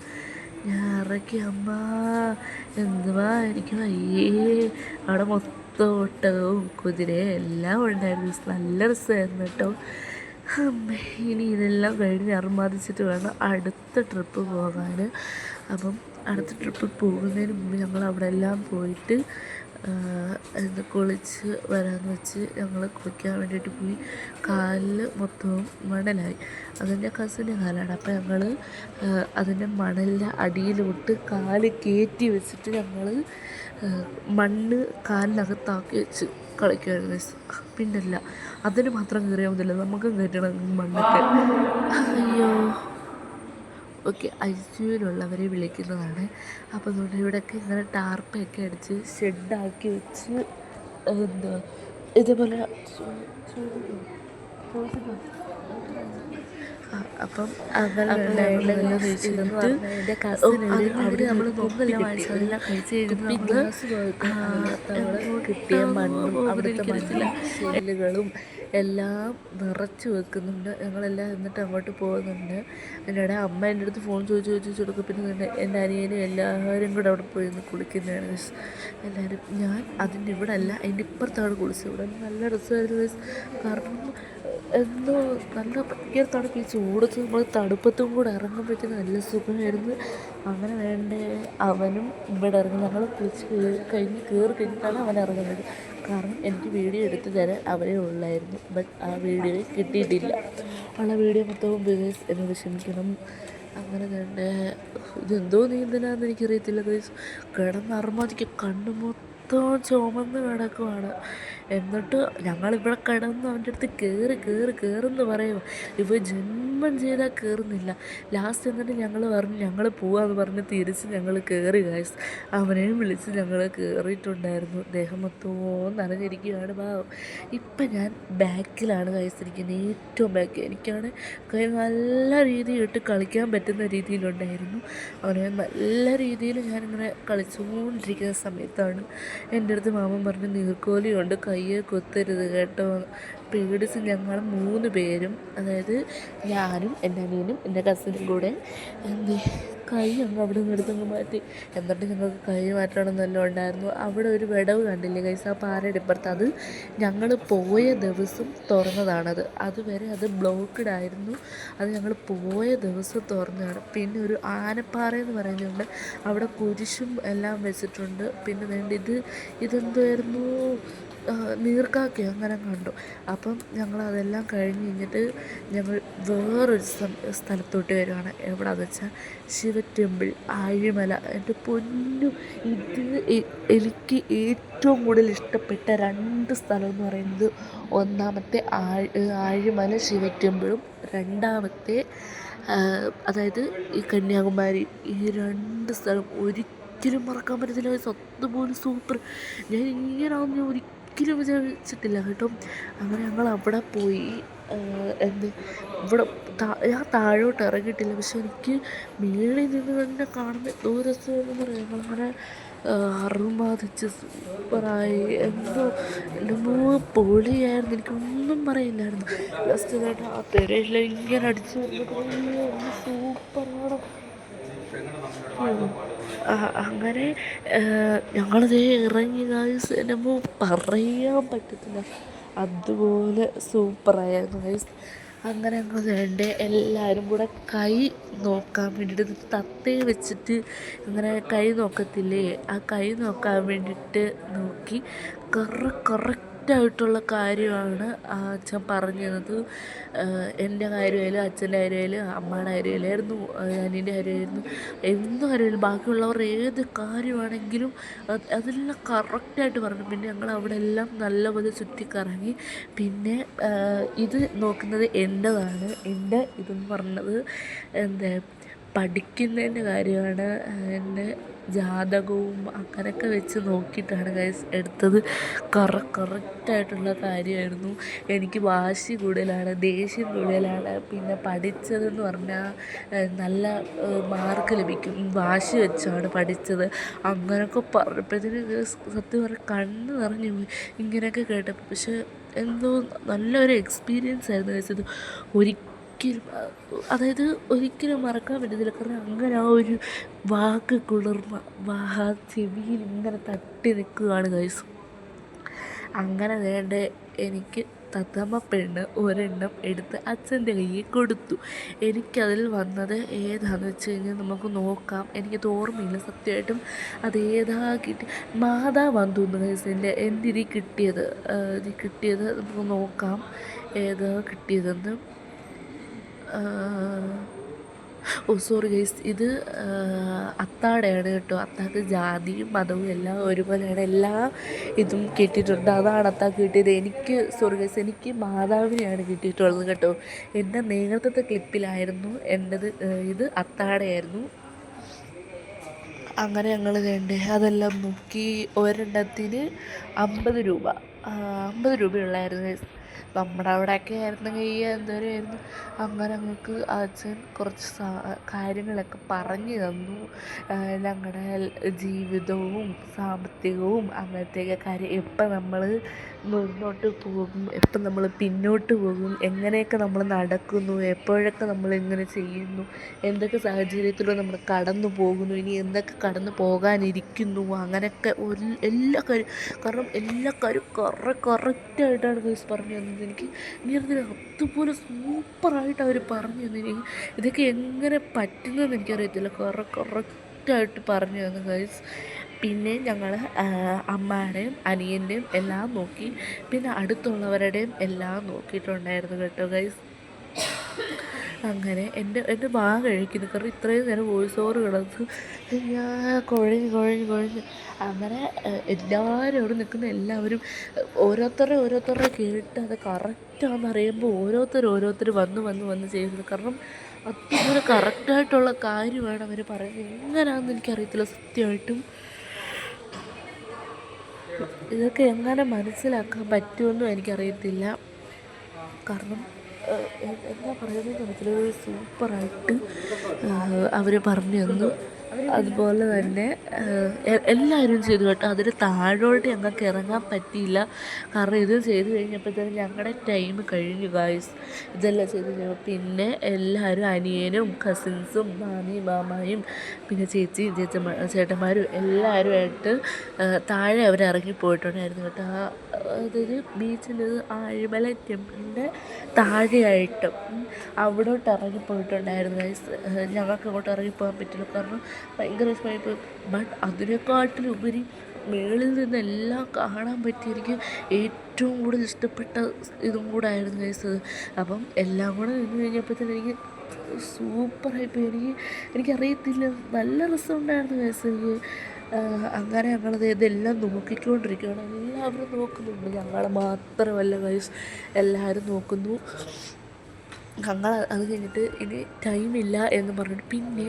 ഞാൻ ഇറക്കി, അമ്മ എന്തുവാ എനിക്ക് വയ്യേ. അവിടെ മൊത്തം ഒട്ടകവും കുതിരയും എല്ലാം ഉണ്ടായിരുന്നു. നല്ല രസമായിരുന്നു കേട്ടോ. അമ്മേ, ഇനി ഇതെല്ലാം കഴിഞ്ഞ് അർമാദിച്ചിട്ട് വേണം അടുത്ത ട്രിപ്പ് പോകാൻ. അപ്പം അടുത്ത ട്രിപ്പ് പോകുന്നതിന് മുമ്പ് ഞങ്ങൾ അവിടെ എല്ലാം പോയിട്ട് കുളിച്ച് വരാമെന്ന് വെച്ച് ഞങ്ങൾ കുളിക്കാൻ വേണ്ടിയിട്ട് പോയി. കാലിൽ മൊത്തവും മണലായി. അതെൻ്റെ കസിൻ്റെ കാലാണ്. അപ്പോൾ ഞങ്ങൾ അതിൻ്റെ മണലിൻ്റെ അടിയിലോട്ട് കാല് കയറ്റി വെച്ചിട്ട് ഞങ്ങൾ മണ്ണ് കാലിനകത്താക്കി വെച്ച് കളിക്കുമായിരുന്നു. പിന്നല്ല, അതിന് മാത്രം കയറിയാൽ മതിയല്ലോ, നമുക്കും കയറ്റണം മണ്ണൊക്കെ. അയ്യോ, ഓക്കെ, ഐസിയുവിലുള്ളവരെ വിളിക്കുന്നതാണ്. അപ്പോൾ അതുകൊണ്ട് ഇവിടെയൊക്കെ ഇങ്ങനെ ടാർപ്പൊക്കെ അടിച്ച് ഷെഡാക്കി വെച്ച് എന്താ ഇതേപോലെ അപ്പം അങ്ങനെ നമ്മൾ നോക്കില്ല വായിച്ചു അതെല്ലാം കഴിച്ച് കഴിഞ്ഞിട്ട് കിട്ടിയ മണ്ണും അവിടുത്തെ മണ്ണിലും എല്ലാം നിറച്ച് വെക്കുന്നുണ്ട്. ഞങ്ങളെല്ലാം എന്നിട്ട് അങ്ങോട്ട് പോകുന്നുണ്ട്. എൻ്റെ ഇടയിൽ അമ്മ എൻ്റെ അടുത്ത് ഫോൺ ചോദിച്ച് കൊടുക്കും. പിന്നെ എൻ്റെ അനിയനും എല്ലാവരും കൂടെ അവിടെ പോയി നിന്ന് കുളിക്കുന്നതാണ് എല്ലാവരും. ഞാൻ അതിൻ്റെ ഇവിടെ അല്ല, അതിൻ്റെ ഇപ്പുറത്താണ് കുളിച്ചത്. ഇവിടെ നല്ല രസമായിരുന്നു. കാരണം എന്തോ നല്ല ഭയങ്കര തണുപ്പ്. ഈ ചൂടത്ത് നമ്മൾ തണുപ്പത്തും കൂടെ ഇറങ്ങുമ്പോഴത്തേക്കും നല്ല സുഖമായിരുന്നു. അങ്ങനെ വേണ്ടേ അവനും ഇവിടെ ഇറങ്ങി. ഞങ്ങൾ കുളിച്ച് കഴിഞ്ഞ് കയറി കഴിഞ്ഞിട്ടാണ് അവൻ ഇറങ്ങുന്നത്. കാരണം എനിക്ക് വീഡിയോ എടുത്ത് തരാൻ അവരേ ഉള്ളായിരുന്നു. ബട്ട് ആ വീഡിയോ കിട്ടിയിട്ടില്ല. ഉള്ള വീഡിയോ മൊത്തവും ബികോസ് എന്നോട് ക്ഷമിക്കണം. അങ്ങനെ തന്നെ ഇതെന്തോ നീന്തലാന്ന് എനിക്കറിയത്തില്ല. കിടന്നർമാദിക്ക് കണ്ണു മൊത്തം ചുമന്ന് കിടക്കുവാണ്. എന്നിട്ട് ഞങ്ങളിവിടെ കിടന്ന് അവൻ്റെ അടുത്ത് കയറുമെന്ന് പറയുമോ. ഇപ്പോൾ ജന്മം ചെയ്താൽ കയറുന്നില്ല. ലാസ്റ്റ് എന്നിട്ട് ഞങ്ങൾ പറഞ്ഞു ഞങ്ങൾ പോവാമെന്ന് പറഞ്ഞ് തിരിച്ച് ഞങ്ങൾ കയറി ഗൈസ്. അവനെയും വിളിച്ച് ഞങ്ങൾ കയറിയിട്ടുണ്ടായിരുന്നു. ദേഹം മൊത്തവും നനഞ്ഞിരിക്കുകയാണ്. ഇപ്പം ഞാൻ ബാക്കിലാണ് ഗൈസ് ഇരിക്കുന്നത്, ഏറ്റവും ബാക്ക്. എനിക്കാണ് കൈ നല്ല രീതിയിലിട്ട് കളിക്കാൻ പറ്റുന്ന രീതിയിലുണ്ടായിരുന്നു. അവനെ നല്ല രീതിയിൽ ഞാനിങ്ങനെ കളിച്ചുകൊണ്ടിരിക്കുന്ന സമയത്താണ് എൻ്റെ അടുത്ത് മാമൻ പറഞ്ഞു നീർക്കോലിയുണ്ട്, കയ്യെ കൊത്തരുത് കേട്ടോ. പേടിച്ച് ഞങ്ങൾ 3 പേരും, അതായത് ഞാനും എൻ്റെ അനിയനും എൻ്റെ കസിനും കൂടെ കൈ അങ്ങ് അവിടെ നിന്ന് എടുത്തങ്ങ് മാറ്റി. എന്നിട്ട് ഞങ്ങൾക്ക് കൈ മാറ്റണമെന്നെല്ലാം ഉണ്ടായിരുന്നു. അവിടെ ഒരു വിടവ് കണ്ടില്ലേ ഗൈസ്, ആ പാറയുടെ ഇപ്പുറത്ത്. അത് ഞങ്ങൾ പോയ ദിവസം തുറന്നതാണത്. അതുവരെ അത് ബ്ലോക്ക്ഡ് ആയിരുന്നു. അത് ഞങ്ങൾ പോയ ദിവസം തുറന്നതാണ്. പിന്നെ ഒരു ആനപ്പാറയെന്ന് പറയുന്നുണ്ട്, അവിടെ കുരിശും എല്ലാം വെച്ചിട്ടുണ്ട്. പിന്നെ വേണ്ട ഇതെന്തായിരുന്നു, നീർക്കാക്കയോ അങ്ങനെ കണ്ടു. അപ്പം ഞങ്ങളതെല്ലാം കഴിഞ്ഞ് കഴിഞ്ഞിട്ട് ഞങ്ങൾ വേറൊരു സ്ഥലത്തോട്ട് വരുവാണ്. എവിടെയാണെന്ന് വെച്ചാൽ ശിവ ടെമ്പിൾ, ആഴിമല. എൻ്റെ പൊന്നു, ഇത് എനിക്ക് ഏറ്റവും കൂടുതൽ ഇഷ്ടപ്പെട്ട 2 സ്ഥലം എന്ന് പറയുന്നത്, ഒന്നാമത്തെ ആഴിമല ശിവ ടെമ്പിളും, രണ്ടാമത്തെ അതായത് ഈ കന്യാകുമാരി. ഈ 2 സ്ഥലം ഒരിക്കലും മറക്കാൻ പറ്റത്തില്ല. അതുപോലെ സൂപ്പർ. ഞാൻ ഇങ്ങനെയാണെന്ന് ഞാൻ ഒരിക്കലും വിചാരിച്ചിട്ടില്ല കേട്ടോ. അങ്ങനെ ഞങ്ങൾ അവിടെ പോയി. ഇവിടെ ഞാൻ താഴോട്ട് ഇറങ്ങിയിട്ടില്ല, പക്ഷെ എനിക്ക് മേളിൽ നിന്ന് തന്നെ കാണുമ്പോൾ എന്തോ രസമാണെന്ന് പറയാം. ഞങ്ങളങ്ങനെ അറുമാതിച്ച് സൂപ്പറായി. എന്തോ പൊളിയായിരുന്നു. എനിക്കൊന്നും പറയില്ലായിരുന്നു. ജസ്റ്റ് കേട്ടോ ആ തിരയില്ല ഇങ്ങനെ അടിച്ച് സൂപ്പറാണ്. അങ്ങനെ ഞങ്ങളതേ ഇറങ്ങി ഗൈസ്. എൻ്റെ പറയാൻ പറ്റത്തില്ല, അതുപോലെ സൂപ്പറായിരുന്നു ഗൈസ്. അങ്ങനെ ഞങ്ങൾ വേണ്ട എല്ലാവരും കൂടെ കൈ നോക്കാൻ വേണ്ടിയിട്ട് തത്തയെ വെച്ചിട്ട് ഇങ്ങനെ കൈ നോക്കത്തില്ലേ, ആ കൈ നോക്കാൻ വേണ്ടിയിട്ട് നോക്കി. കറക്റ്റായിട്ടുള്ള കാര്യമാണ് ആ അച്ഛൻ പറഞ്ഞത്. എൻ്റെ കാര്യമായാലും അച്ഛൻ്റെ കാര്യമായാലും അമ്മയുടെ കാര്യമായാലും അനിയൻ്റെ കാര്യമായിരുന്നു, എന്ത് കാര്യമായാലും ബാക്കിയുള്ളവർ ഏത് കാര്യമാണെങ്കിലും അതെല്ലാം കറക്റ്റായിട്ട് പറഞ്ഞു. പിന്നെ ഞങ്ങൾ അവിടെ എല്ലാം നല്ലപോലെ ചുറ്റിക്കറങ്ങി. പിന്നെ ഇത് നോക്കുന്നത് എൻ്റെതാണ്. എൻ്റെ ഇതെന്ന് പറഞ്ഞത് പഠിക്കുന്നതിൻ്റെ കാര്യമാണ് എൻ്റെ ജാതകവും അങ്ങനെയൊക്കെ വെച്ച് നോക്കിയിട്ടാണ് ഗൈസ് എടുത്തത്. കറക്റ്റായിട്ടുള്ള കാര്യമായിരുന്നു. എനിക്ക് വാശി കൂടുതലാണ്, ദേഷ്യം കൂടുതലാണ്. പിന്നെ പഠിച്ചതെന്ന് പറഞ്ഞാൽ നല്ല മാർക്ക് ലഭിക്കും, വാശി വെച്ചാണ് പഠിച്ചത്. അങ്ങനെയൊക്കെ പറഞ്ഞപ്പോഴത്തേന് സത്യം പറഞ്ഞാൽ കണ്ണ് നിറഞ്ഞു പോയി ഇങ്ങനെയൊക്കെ കേട്ടപ്പോൾ. പക്ഷെ എന്തോ നല്ലൊരു എക്സ്പീരിയൻസ് ആയിരുന്നു കഴിച്ചത്. ഒരിക്കലും മറക്കാൻ പറ്റത്തില്ല. കാരണം അങ്ങനെ ആ ഒരു വാക്ക് കുളിർമ ചെവിയിൽ ഇങ്ങനെ തട്ടി നിൽക്കുകയാണ് ഗൈസ്. അങ്ങനെ വേണ്ട എനിക്ക് തത്തമ്മ പെണ്ണ് ഒരെണ്ണം എടുത്ത് അച്ഛൻ്റെ കയ്യിൽ കൊടുത്തു. എനിക്കതിൽ വന്നത് ഏതാണെന്ന് വെച്ച് കഴിഞ്ഞാൽ നമുക്ക് നോക്കാം. എനിക്കത് ഓർമ്മയില്ല സത്യമായിട്ടും അതേതാ കിട്ടി. മാതാവാന്ന് തോന്നുന്നു ഗൈസ് എൻ്റെ ഇതിൽ കിട്ടിയത് നമുക്ക് നോക്കാം ഏതാ കിട്ടിയതെന്ന്. സോറി ഗൈസ്, ഇത് അത്താടെയാണ് കേട്ടോ. അത്താക്ക് ജാതിയും മതവും എല്ലാം ഒരുപോലെയാണ്, എല്ലാ ഇതും കിട്ടിയിട്ടുണ്ട്. അതാണ് അത്താക്ക് കിട്ടിയത്. എനിക്ക് മാതാവിനെയാണ് കിട്ടിയിട്ടുള്ളത് കേട്ടോ. എൻ്റെ നേരത്തെ ക്ലിപ്പിലായിരുന്നു എൻ്റെത്, ഇത് അത്താടെയായിരുന്നു. അങ്ങനെ ഞങ്ങൾ അതെല്ലാം നോക്കി. ഒരെണ്ണത്തിന് 50 രൂപ 50 രൂപയുള്ളായിരുന്നു. നമ്മുടെ അവിടെയൊക്കെ ആയിരുന്നെങ്കിൽ എന്തോരമായിരുന്നു. അങ്ങനെ ഞങ്ങൾക്ക് അച്ഛൻ കുറച്ച് കാര്യങ്ങളൊക്കെ പറഞ്ഞു തന്നു. ഞങ്ങളുടെ ജീവിതവും സാമ്പത്തികവും അങ്ങനത്തെയൊക്കെ കാര്യം, എപ്പം നമ്മൾ മുന്നോട്ട് പോകും, എപ്പം നമ്മൾ പിന്നോട്ട് പോകും, എങ്ങനെയൊക്കെ നമ്മൾ നടക്കുന്നു, എപ്പോഴൊക്കെ നമ്മൾ എങ്ങനെ ചെയ്യുന്നു, എന്തൊക്കെ സാഹചര്യത്തിലൂടെ നമ്മൾ കടന്നു പോകുന്നു, ഇനി എന്തൊക്കെ കടന്നു പോകാനിരിക്കുന്നു, അങ്ങനെയൊക്കെ എല്ലാ കാര്യം. കാരണം എല്ലാ കാര്യം കറക്റ്റായിട്ടാണ് ഗൈസ് പറഞ്ഞു തന്നത്. എനിക്ക് അറിയത്തില്ല, അതുപോലെ സൂപ്പറായിട്ട് അവർ പറഞ്ഞു തന്നു. എനിക്ക് ഇതൊക്കെ എങ്ങനെ പറ്റുന്നതെന്ന് എനിക്കറിയത്തില്ല. കറക്റ്റായിട്ട് പറഞ്ഞു തന്നു ഗൈസ്. പിന്നെ ഞങ്ങൾ അമ്മയുടെയും അനിയൻ്റെയും എല്ലാം നോക്കി, പിന്നെ അടുത്തുള്ളവരുടെയും എല്ലാം നോക്കിയിട്ടുണ്ടായിരുന്നു കേട്ടോ ഗൈസ്. അങ്ങനെ എൻ്റെ വാ കഴിക്കുന്നു. കാരണം ഇത്രയും നേരം വോയിസ് ഓവർ കിടന്ന് ഞാൻ കുഴഞ്ഞ് അങ്ങനെ എല്ലാവരും അവിടെ നിൽക്കുന്ന എല്ലാവരും ഓരോരുത്തരുടെ കേട്ട് അത് കറക്റ്റാണെന്ന് അറിയുമ്പോൾ ഓരോരുത്തർ വന്ന് ചെയ്യുന്നത്. കാരണം അതുപോലെ കറക്റ്റായിട്ടുള്ള കാര്യമാണ് അവർ പറയുന്നത്. എങ്ങനെയാണെന്ന് എനിക്കറിയത്തില്ല സത്യമായിട്ടും. ഇതൊക്കെ എങ്ങനെ മനസ്സിലാക്കാൻ പറ്റുമെന്നും എനിക്കറിയത്തില്ല. കാരണം എന്താ പറയുന്നതെന്ന് അറിയത്തില്ല. സൂപ്പറായിട്ട് അവർ പറഞ്ഞു തന്നു. അതുപോലെ തന്നെ എല്ലാവരും ചെയ്തു കേട്ടോ. അതിന് താഴോട്ട് ഞങ്ങൾക്ക് ഇറങ്ങാൻ പറ്റിയില്ല. കാരണം ഇത് ചെയ്ത് കഴിഞ്ഞപ്പോഴത്തേനും ഞങ്ങളുടെ ടൈം കഴിഞ്ഞു ഗായ്സ്. ഇതെല്ലാം ചെയ്ത് കഴിഞ്ഞപ്പോൾ പിന്നെ എല്ലാവരും അനിയനും കസിൻസും മാമായും പിന്നെ ചേച്ചിയും ചേട്ടന്മാരും എല്ലാവരുമായിട്ട് താഴെ അവർ ഇറങ്ങിപ്പോയിട്ടുണ്ടായിരുന്നു കേട്ടോ. അതൊരു ബീച്ചിൽ ആഴിമല ടെമ്പിളിൻ്റെ താഴെയായിട്ട് അവിടോട്ട് ഇറങ്ങിപ്പോയിട്ടുണ്ടായിരുന്നു ഗൈസ്. ഞങ്ങൾക്ക് അങ്ങോട്ട് ഇറങ്ങിപ്പോകാൻ പറ്റില്ല, കാരണം ഭയങ്കര ഇഷ്ടമായിപ്പോയി. ബട്ട് അതിനെക്കാട്ടിലുപരി മുകളിൽ നിന്നെല്ലാം കാണാൻ പറ്റി. എനിക്ക് ഏറ്റവും കൂടുതൽ ഇഷ്ടപ്പെട്ട ഇതും കൂടെ ആയിരുന്നു ഗൈസ് അത്. അപ്പം എല്ലാം കൂടെ നിന്ന് കഴിഞ്ഞപ്പോഴത്തേനും എനിക്ക് സൂപ്പറായിപ്പോയി. എനിക്കറിയത്തില്ല, നല്ല രസമുണ്ടായിരുന്നു ഗൈസ് എനിക്ക്. അങ്ങനെ ഞങ്ങളത് ഇതെല്ലാം നോക്കിക്കൊണ്ടിരിക്കുകയാണ്. എല്ലാവരും നോക്കുന്നുണ്ട്, ഞങ്ങൾ മാത്രമല്ല ഗൈസ്, എല്ലാവരും നോക്കുന്നു. ഞങ്ങൾ അത് കഴിഞ്ഞിട്ട് ഇനി ടൈമില്ല എന്ന് പറഞ്ഞിട്ട് പിന്നെ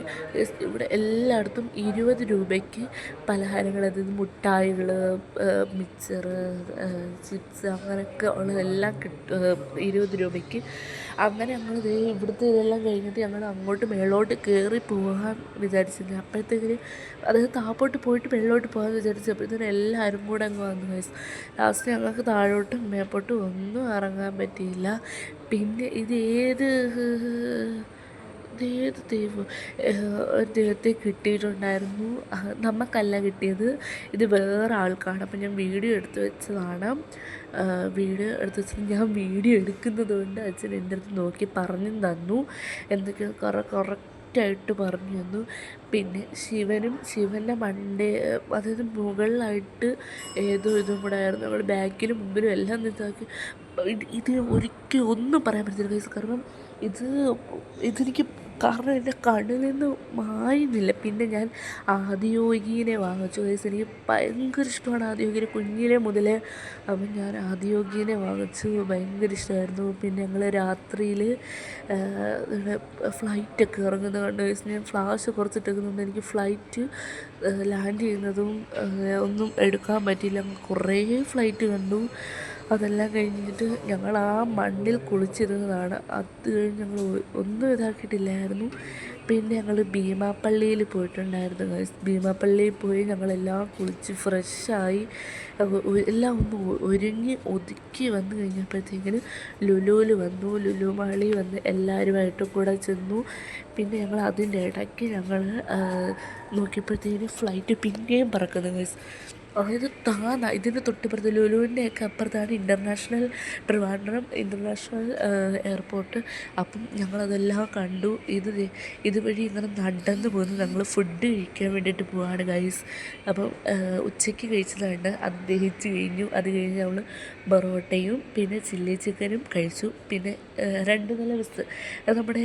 ഇവിടെ എല്ലായിടത്തും 20 രൂപയ്ക്ക് പലഹാരങ്ങൾ, അതായത് മുട്ടായികൾ, മിക്സർ, ചിപ്സ് അങ്ങനെയൊക്കെ ഉള്ളതെല്ലാം കിട്ടും 20 രൂപയ്ക്ക്. അങ്ങനെ ഞങ്ങൾ ഇവിടുത്തെ ഇതെല്ലാം കഴിഞ്ഞിട്ട് ഞങ്ങൾ അങ്ങോട്ട് മേളോട്ട് കയറി പോകാൻ വിചാരിച്ചില്ല. അപ്പോഴത്തേക്കിന് അതായത് താപ്പോട്ട് പോയിട്ട് വെള്ളോട്ട് പോകാൻ വിചാരിച്ചപ്പോഴത്തേനും എല്ലാവരും കൂടെ അങ്ങ് വന്നു ഗൈസ്. ലാസ്റ്റ് ഞങ്ങൾക്ക് താഴോട്ടും മേപ്പോട്ടും ഒന്നും ഇറങ്ങാൻ പറ്റിയില്ല. പിന്നെ ഏത് ദൈവത്തെ കിട്ടിയിട്ടുണ്ടായിരുന്നു. നമുക്കല്ല കിട്ടിയത്, ഇത് വേറെ ആൾക്കാണ്. അപ്പം ഞാൻ വീഡിയോ എടുത്ത് വെച്ചതാണ്. ഞാൻ വീഡിയോ എടുക്കുന്നത് കൊണ്ട് അച്ഛൻ എൻ്റെ അടുത്ത് നോക്കി പറഞ്ഞു തന്നു, എന്തൊക്കെയോ കറക്റ്റായിട്ട് പറഞ്ഞു തന്നു. പിന്നെ ശിവൻ്റെ അതായത് മുകളിലായിട്ട് ഏതോ ഇതും കൂടെ ആയിരുന്നു. ഞങ്ങൾ ബാക്കിലും മുമ്പിലും എല്ലാം നിന്നാക്കി. ഇതിന് ഒരിക്കലും ഒന്നും പറയാൻ പറ്റത്തില്ല ഗൈസ്. കാരണം ഇതെനിക്ക് കാരണം എൻ്റെ കണ്ണിൽ നിന്ന് മായുന്നില്ല. പിന്നെ ഞാൻ ആദിയോഗീനെ വാങ്ങിച്ചു ഗൈസ്. എനിക്ക് ഭയങ്കര ഇഷ്ടമാണ് ആദിയോഗീനെ കുഞ്ഞിലെ മുതലേ. അപ്പം ഞാൻ ആദിയോഗീനെ വാങ്ങിച്ചു, ഭയങ്കര ഇഷ്ടമായിരുന്നു. പിന്നെ ഞങ്ങൾ രാത്രിയിൽ ഫ്ലൈറ്റൊക്കെ ഇറങ്ങുന്നത് കണ്ട് ഗൈസ്. ഞാൻ ഫ്ലാഷ് കുറച്ചിട്ടേക്കുന്നുണ്ട്. എനിക്ക് ഫ്ലൈറ്റ് ലാൻഡ് ചെയ്യുന്നതും ഒന്നും എടുക്കാൻ പറ്റിയില്ല. കുറേ ഫ്ലൈറ്റ് കണ്ടു. അതെല്ലാം കഴിഞ്ഞിട്ട് ഞങ്ങൾ ആ മണ്ണിൽ കുളിച്ചിരുന്നതാണ്. അത് കഴിഞ്ഞ് ഞങ്ങൾ ഒന്നും ഇതാക്കിയിട്ടില്ലായിരുന്നു. പിന്നെ ഞങ്ങൾ ഭീമാപ്പള്ളിയിൽ പോയിട്ടുണ്ടായിരുന്നു ഗൈസ്. ഭീമാപ്പള്ളിയിൽ പോയി ഞങ്ങളെല്ലാം കുളിച്ച് ഫ്രഷായി എല്ലാം ഒന്ന് ഒരുങ്ങി ഒതുക്കി വന്നു കഴിഞ്ഞപ്പോഴത്തേക്കിന് ലുലുവിൽ വന്നു. ലുലു മാളിൽ വന്ന് എല്ലാവരുമായിട്ടും കൂടെ ചെന്നു. പിന്നെ ഞങ്ങൾ അതിൻ്റെ ഇടയ്ക്ക് ഞങ്ങൾ നോക്കിയപ്പോഴത്തേക്കിന് ഫ്ലൈറ്റ് പിന്നെയും പറക്കുന്നു ഗൈസ്. അതായത് ഇതിൻ്റെ തൊട്ടിപ്പുറത്ത് ലുലുവിൻ്റെയൊക്കെ അപ്പുറത്താണ് ട്രിവാൻഡ്രം ഇൻ്റർനാഷണൽ എയർപോർട്ട്. അപ്പം ഞങ്ങളതെല്ലാം കണ്ടു. ഇതുവഴി ഇങ്ങനെ നടന്ന് പോകുന്നു. ഞങ്ങൾ ഫുഡ് കഴിക്കാൻ വേണ്ടിയിട്ട് പോവാണ് ഗൈസ്. അപ്പം ഉച്ചയ്ക്ക് കഴിച്ചതാണ്, അത് ദഹിച്ച് കഴിഞ്ഞു. അത് കഴിഞ്ഞ് നമ്മൾ പൊറോട്ടയും പിന്നെ ചില്ലി ചിക്കനും കഴിച്ചു. പിന്നെ 2 നില ബസ് നമ്മൾ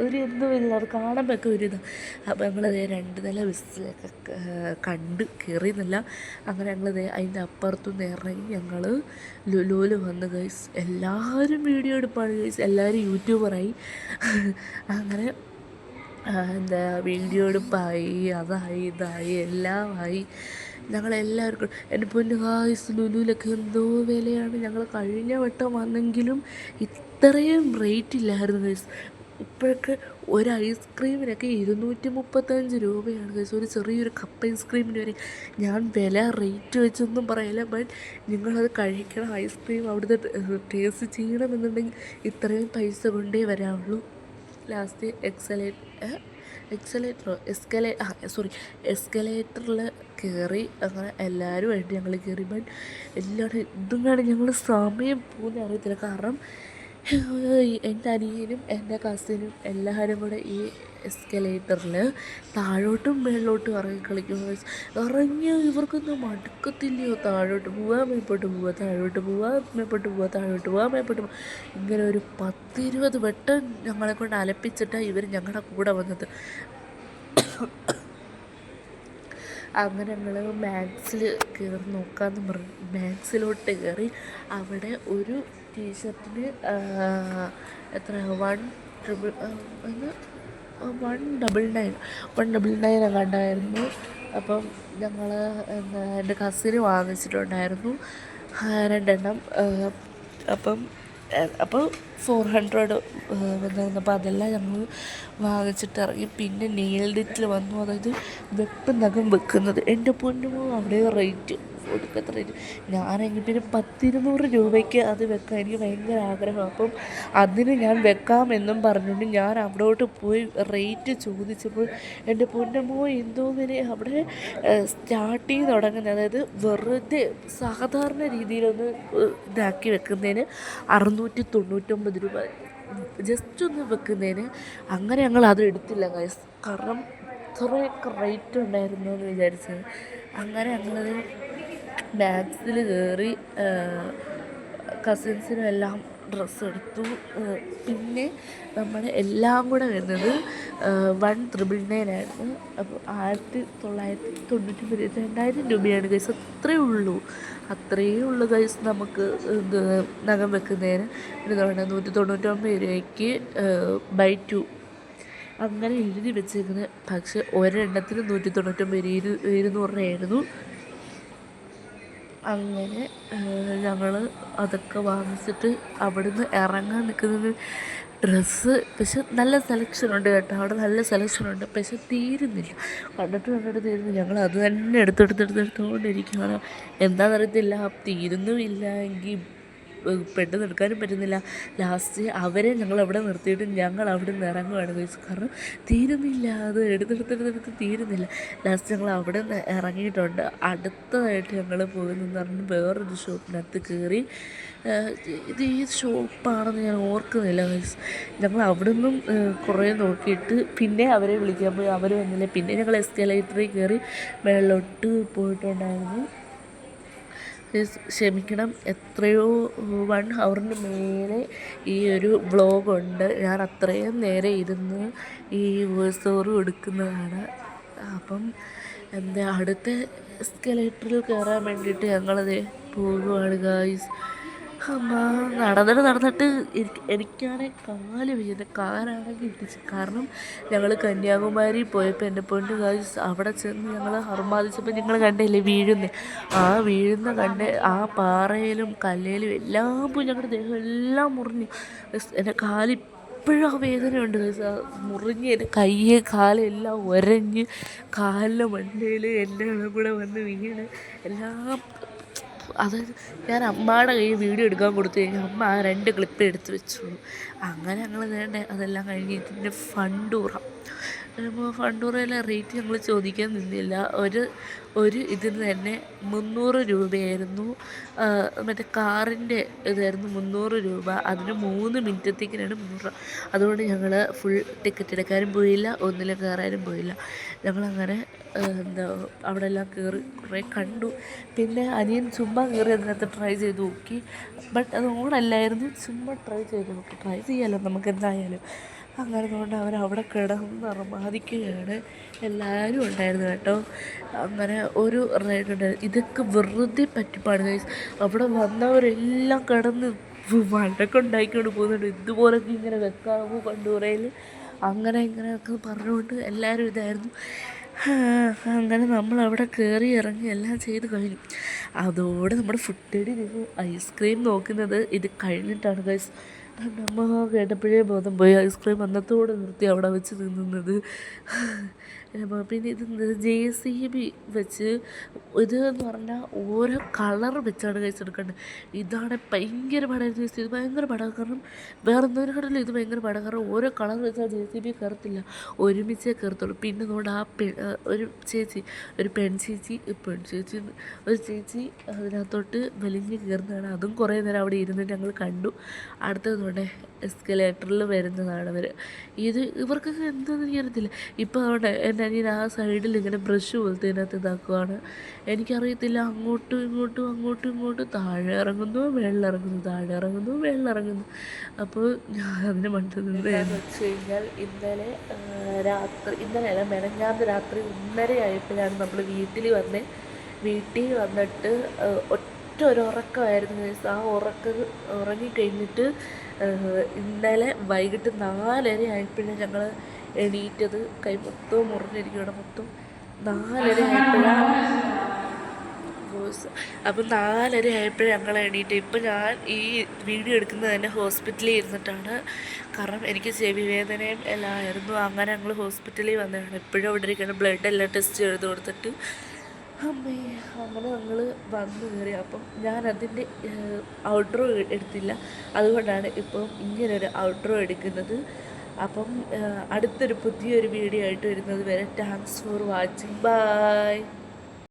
ഒരു എന്തുമില്ല, അത് കാണുമ്പോഴൊക്കെ ഒരിതാണ്. അപ്പം ഞങ്ങളത് 2 നില ബസ്സിലൊക്കെ കണ്ട് കയറിയെന്നല്ല. അങ്ങനെ ഞങ്ങളത് അതിൻ്റെ അപ്പുറത്തുനിന്ന് ഇറങ്ങി ഞങ്ങൾ ലുലുവിൽ വന്ന് ഗൈസ്. എല്ലാവരും വീഡിയോ എടുപ്പാണ് ഗൈസ്, എല്ലാവരും യൂട്യൂബറായി. അങ്ങനെ വീഡിയോ എടുപ്പായി, അതായി ഇതായി എല്ലാമായി. ഞങ്ങളെല്ലാവർക്കും എൻ്റെ പൊന്നു ഗൈസ്, ലുലുവിലൊക്കെ എന്തോ വിലയാണ്. ഞങ്ങൾ കഴിഞ്ഞ വട്ടം വന്നെങ്കിലും ഇത്രയും റേറ്റ് ഇല്ലായിരുന്നു ഗൈസ്. ഇപ്പോഴൊക്കെ ഒരു ഐസ്ക്രീമിനൊക്കെ 235 രൂപയാണ് ഗൈസ്. ഒരു ചെറിയൊരു കപ്പ് ഐസ്ക്രീമിന് വരെ. ഞാൻ വില റേറ്റ് വെച്ചൊന്നും പറയില്ല, ബട്ട് നിങ്ങളത് കഴിക്കണം. ഐസ്ക്രീം അവിടുത്തെ ടേസ്റ്റ് ചെയ്യണമെന്നുണ്ടെങ്കിൽ ഇത്രയും പൈസ കൊണ്ടേ വരാവുള്ളൂ. ലാസ്റ്റ് എസ്കലേറ്ററിൽ കയറി. അങ്ങനെ എല്ലാവരുമായിട്ട് ഞങ്ങൾ കയറി. ബട്ട് എല്ലാവരും ഇതും കാണും ഞങ്ങൾ സമയം പോകുന്ന അറിയത്തില്ല. കാരണം എൻ്റെ അനിയനും എൻ്റെ കസിനും എല്ലാവരും കൂടെ ഈ എസ്കലേറ്ററിൽ താഴോട്ടും മേളിലോട്ടും ഇറങ്ങി കളിക്കുന്നു. ഇറങ്ങിയ ഇവർക്കൊന്നും മടുക്കത്തില്ലയോ? താഴോട്ട് പോവുക, മേപ്പോട്ട് പോവുക, താഴോട്ട് പോവുക, മേപ്പോട്ട് പോവുക, താഴോട്ട് പോവുക, മേപ്പോട്ട് പോവുക. ഇങ്ങനെ ഒരു 10-20 വട്ടം ഞങ്ങളെ കൊണ്ട് അലപ്പിച്ചിട്ടാണ് ഇവർ ഞങ്ങളുടെ കൂടെ വന്നത്. അങ്ങനെ ഞങ്ങൾ മാക്സിൽ കയറി നോക്കാമെന്ന് പറഞ്ഞു. മാക്സിലോട്ട് കയറി. അവിടെ ഒരു ടീഷർട്ടിന് എത്ര 199 കണ്ടായിരുന്നു. അപ്പം ഞങ്ങൾ എൻ്റെ കസിന് വാങ്ങിച്ചിട്ടുണ്ടായിരുന്നു 2 എണ്ണം. അപ്പോൾ 400 വന്നിരുന്നപ്പോൾ അതെല്ലാം ഞങ്ങൾ വാങ്ങിച്ചിട്ട് ഇറങ്ങി. പിന്നെ നെയിൽ ഡിറ്റിൽ വന്നു, അതായത് നഖം വെക്കുന്നത്. എൻ്റെ പൊന്നുമോ അവിടെ റേറ്റ് ഒടുക്കത്തെ റേറ്റ്. ഞാനെങ്കിൽ പിന്നെ 100-200 രൂപയ്ക്ക് അത് വെക്കാൻ എനിക്ക് ഭയങ്കര ആഗ്രഹം. അപ്പം അതിന് ഞാൻ വെക്കാമെന്നും പറഞ്ഞുകൊണ്ട് ഞാൻ അവിടോട്ട് പോയി റേറ്റ് ചോദിച്ചപ്പോൾ എൻ്റെ പൊന്നമ്മോ എന്തോ വില. അവിടെ സ്റ്റാർട്ടിങ് തുടങ്ങുന്നത്, അതായത് വെറുതെ സാധാരണ രീതിയിലൊന്ന് ഇതാക്കി വെക്കുന്നതിന് 699 രൂപ, ജസ്റ്റ് ഒന്ന് വെക്കുന്നതിന്. അങ്ങനെ ഞങ്ങൾ അത് എടുത്തില്ല ഗൈസ്, കാരണം ഇത്രയൊക്കെ റേറ്റ് ഉണ്ടായിരുന്നു എന്ന് വിചാരിച്ചത്. അങ്ങനെ ഞങ്ങളത് മാക്സിൽ കയറി കസിൻസിനും എല്ലാം ഡ്രസ്സ് എടുത്തു. പിന്നെ നമ്മൾ എല്ലാം കൂടെ വരുന്നത് 1,999 ആയിരുന്നു. അപ്പോൾ 1999 2000 രൂപയാണ് ഗൈസ്. അത്രയേ ഉള്ളൂ ഗൈസ് നമുക്ക് നഖം വെക്കുന്നതിന്. പിന്നെ 199 രൂപയ്ക്ക് ബൈ 2 അങ്ങനെ എഴുതി വെച്ചേക്കുന്നത്. പക്ഷെ ഒരെണ്ണത്തിന് 199 200 രൂപയായിരുന്നു. അങ്ങനെ ഞങ്ങൾ അതൊക്കെ വാങ്ങിച്ചിട്ട് അവിടുന്ന് ഇറങ്ങാൻ നിൽക്കുന്നത്. ഡ്രസ്സ് പക്ഷെ നല്ല സെലക്ഷനുണ്ട് കേട്ടോ, അവിടെ നല്ല സെലക്ഷനുണ്ട്. പക്ഷെ തീരുന്നില്ല, കണ്ടിട്ട് തീരുന്നില്ല. ഞങ്ങൾ അത് തന്നെ എടുത്തോണ്ടിരിക്കുകയാണ്. എന്താണെന്നറിയത്തില്ല, തീരുന്നുമില്ല. എങ്കിൽ പെട്ടെന്ന് എടുക്കാനും പറ്റുന്നില്ല. ലാസ്റ്റ് അവരെ ഞങ്ങൾ അവിടെ നിർത്തിയിട്ട് ഞങ്ങൾ അവിടെ നിന്ന് ഇറങ്ങുകയാണ് ഗൈസ്. കാരണം തീരുന്നില്ല, അത് എടുത്തെടുത്ത് തീരുന്നില്ല. ലാസ്റ്റ് ഞങ്ങൾ അവിടെ നിന്ന് ഇറങ്ങിയിട്ടുണ്ട്. അടുത്തതായിട്ട് ഞങ്ങൾ പോകുന്നതെന്ന് പറഞ്ഞാൽ വേറൊരു ഷോപ്പിനകത്ത് കയറി. ഇത് ഈ ഷോപ്പാണെന്ന് ഞാൻ ഓർക്കുന്നില്ല ഗൈസ്. ഞങ്ങൾ അവിടെ നിന്നും കുറേ നോക്കിയിട്ട് പിന്നെ അവരെ വിളിക്കാൻ പോയി, അവർ വന്നില്ല. പിന്നെ ഞങ്ങൾ എസ്കലേറ്ററിൽ കയറി മേളിലോട്ട് പോയിട്ടുണ്ടായിരുന്നു. ക്ഷമിക്കണം, എത്രയോ 1 ഹവറിന് മേലെ ഈ ഒരു വ്ളോഗുണ്ട്. ഞാൻ അത്രയും നേരം ഇരുന്ന് ഈ വോയിസ് ഓവർ കൊടുക്കുന്നതാണ്. അപ്പം എന്താ അടുത്ത എസ്കലേറ്ററിൽ കയറാൻ വേണ്ടിയിട്ട് ഞങ്ങളത് പോകുവാണ് ഗായ്സ്. നടന്നിട്ട് എനിക്കാണെങ്കിൽ കാല് വീഴുന്നു, കാലാണെങ്കിൽ ഇടിച്ച്. കാരണം ഞങ്ങൾ കന്യാകുമാരി പോയപ്പോൾ എൻ്റെ പൊന്നു ഗായ്സ് അവിടെ ചെന്ന് ഞങ്ങൾ അർമാദിച്ചപ്പോൾ നിങ്ങൾ കണ്ടില്ലേ വീഴുന്നേ, ആ വീഴുന്ന കണ്ട് ആ പാറയിലും കല്ലിലും എല്ലാം പോയി ഞങ്ങളുടെ ദേഹം എല്ലാം മുറിഞ്ഞു. എൻ്റെ കാലിപ്പോഴും ആ വേദനയുണ്ട് ഗായ്സ്. മുറിഞ്ഞ് എൻ്റെ കൈ കാലെല്ലാം ഉരഞ്ഞ് കാലിൻ്റെ മണ്ടയിൽ എല്ലാം കൂടെ വന്ന് വീണ് എല്ലാം. അതായത് ഞാൻ അമ്മയുടെ കയ്യിൽ വീഡിയോ എടുക്കാൻ കൊടുത്തു കഴിഞ്ഞാൽ അമ്മ ആ 2 ക്ലിപ്പ് എടുത്ത് വെച്ചോളൂ. അങ്ങനെ ഞങ്ങൾ വേണ്ടേ അതെല്ലാം കഴിഞ്ഞ് ഇതിൻ്റെ ഫണ്ടൂറയിലെ റേറ്റ് ഞങ്ങൾ ചോദിക്കാൻ നിന്നില്ല. ഒരു ഇതിന് തന്നെ 300 രൂപയായിരുന്നു. മറ്റേ കാറിൻ്റെ ഇതായിരുന്നു 300 രൂപ. അതിന് 3 മിനിറ്റത്തേക്കിനാണ് 300 രൂപ. അതുകൊണ്ട് ഞങ്ങൾ ഫുൾ ടിക്കറ്റ് എടുക്കാനും പോയില്ല, ഒന്നിലും കയറാനും പോയില്ല. ഞങ്ങളങ്ങനെ അവിടെ എല്ലാം കയറി കുറേ കണ്ടു. പിന്നെ അനിയൻ ചുമ്മാ കയറി അതിനകത്ത് ട്രൈ ചെയ്ത് നോക്കി. ബട്ട് അത് ഓണല്ലായിരുന്നു, ചുമ്മാ ട്രൈ ചെയ്ത് നോക്കി. ട്രൈ ചെയ്യാമല്ലോ നമുക്ക് എന്തായാലും. അങ്ങനെ കൊണ്ട് അവരവിടെ കിടന്ന് അർമാദിക്കുകയാണ്. എല്ലാവരും ഉണ്ടായിരുന്നു കേട്ടോ. അങ്ങനെ ഒരു റൈഡ് ഉണ്ടായിരുന്നു. ഇതൊക്കെ വെറുതെ പറ്റിപ്പാണ് ഗൈസ്. അവിടെ വന്നവരെല്ലാം കിടന്ന് വഴക്കൊക്കെ ഉണ്ടാക്കിക്കൊണ്ട് പോകുന്നുണ്ട്. ഇതുപോലൊക്കെ ഇങ്ങനെ വെക്കാമോ ഫണ്ടൂറയിൽ, അങ്ങനെ ഇങ്ങനെയൊക്കെ പറഞ്ഞുകൊണ്ട് എല്ലാവരും ഇതായിരുന്നു. അങ്ങനെ നമ്മളവിടെ കയറി ഇറങ്ങി എല്ലാം ചെയ്ത് കഴിഞ്ഞു. അതോടെ നമ്മുടെ ഫുഡടി നിന്ന് ഐസ്ക്രീം നോക്കുന്നത് ഇത് കഴിഞ്ഞിട്ടാണ് ഗൈസ്. നമ്മ കേട്ടപ്പോഴേ ബോധം പോയി. ഐസ്ക്രീം അന്നത്തോടെ നിർത്തി അവിടെ വെച്ച് തിന്നുന്നത്. പിന്നെ ഇത് JCB വെച്ച് ഇതെന്ന് പറഞ്ഞാൽ ഓരോ കളർ വെച്ചാണ് കഴിച്ചെടുക്കേണ്ടത്. ഇതാണ് ഭയങ്കര പാടായിരുന്നു. ഇത് ഭയങ്കര പാടാണ്. കാരണം വേറെ ഒന്നിനെക്കാട്ടിലും ഇത് ഭയങ്കര പാടാണ്. കാരണം ഓരോ കളർ വെച്ചാൽ JCB കയറത്തില്ല, ഒരുമിച്ചേ കയറത്തുള്ളൂ. പിന്നെ അതുകൊണ്ട് ഒരു ചേച്ചി, ഒരു ചേച്ചി അതിനകത്തോട്ട് വലിഞ്ഞ് കയറുന്നതാണ്. അതും കുറേ നേരം അവിടെ ഇരുന്നിട്ട് ഞങ്ങൾ കണ്ടു. അടുത്തതുകൊണ്ട് എസ്കലേറ്ററിൽ വരുന്നതാണ് അവർ. ഇവർക്കൊക്കെ എന്താണെന്ന് എനിക്കറിയത്തില്ല. ഇപ്പോൾ അവിടെ എൻ്റെ അനിയൻ ആ സൈഡിൽ ഇങ്ങനെ ബ്രഷ് പോലത്തെ ഇതിനകത്ത് ഇതാക്കുവാണ്. എനിക്കറിയത്തില്ല, അങ്ങോട്ടും ഇങ്ങോട്ടും താഴെ ഇറങ്ങുന്നു വെള്ളം ഇറങ്ങുന്നു, താഴെ ഇറങ്ങുന്നു വെള്ളം ഇറങ്ങുന്നു. അപ്പോൾ ഞാൻ അതിന് മണ്ടു നിന്ന് വെച്ച് കഴിഞ്ഞാൽ ഇന്നലെ മെനഞ്ഞാന്ന് രാത്രി 1:30 ആയപ്പോഴാണ് നമ്മൾ വീട്ടിൽ വന്നിട്ട് ഒരു ഉറക്കമായിരുന്നു. ആ ഉറങ്ങിക്കഴിഞ്ഞിട്ട് ഇന്നലെ വൈകിട്ട് 4:30 ആയപ്പോഴാണ് ഞങ്ങൾ എണീറ്റത്. കൈ മൊത്തം മുറിഞ്ഞിരിക്കുകയാണ്, മൊത്തം 4:30 ആയപ്പോഴാണ് അപ്പം 4:30 ആയപ്പോഴേ ഞങ്ങൾ എണീറ്റ്. ഇപ്പം ഞാൻ ഈ വീഡിയോ എടുക്കുന്നത് തന്നെ ഹോസ്പിറ്റലിൽ ഇരുന്നിട്ടാണ്. കാരണം എനിക്ക് ചെവി വേദനയും എല്ലാം ആയിരുന്നു. അങ്ങനെ ഞങ്ങൾ ഹോസ്പിറ്റലിൽ വന്നതാണ്. എപ്പോഴും അവിടെ ഇരിക്കണം, ബ്ലഡ് എല്ലാം ടെസ്റ്റ് ചെയ്ത് കൊടുത്തിട്ട് അങ്ങനെ ഞങ്ങൾ വന്നു കയറി. അപ്പം ഞാൻ അതിൻ്റെ ഔട്ട്രോ എടുത്തില്ല, അതുകൊണ്ടാണ് ഇപ്പം ഇങ്ങനൊരു ഔട്ട്രോ എടുക്കുന്നത്. അപ്പം അടുത്തൊരു പുതിയൊരു വീഡിയോ ആയിട്ട് വരുന്നത് വരെ താങ്ക്സ് ഫോർ വാച്ചിങ്. ബൈ.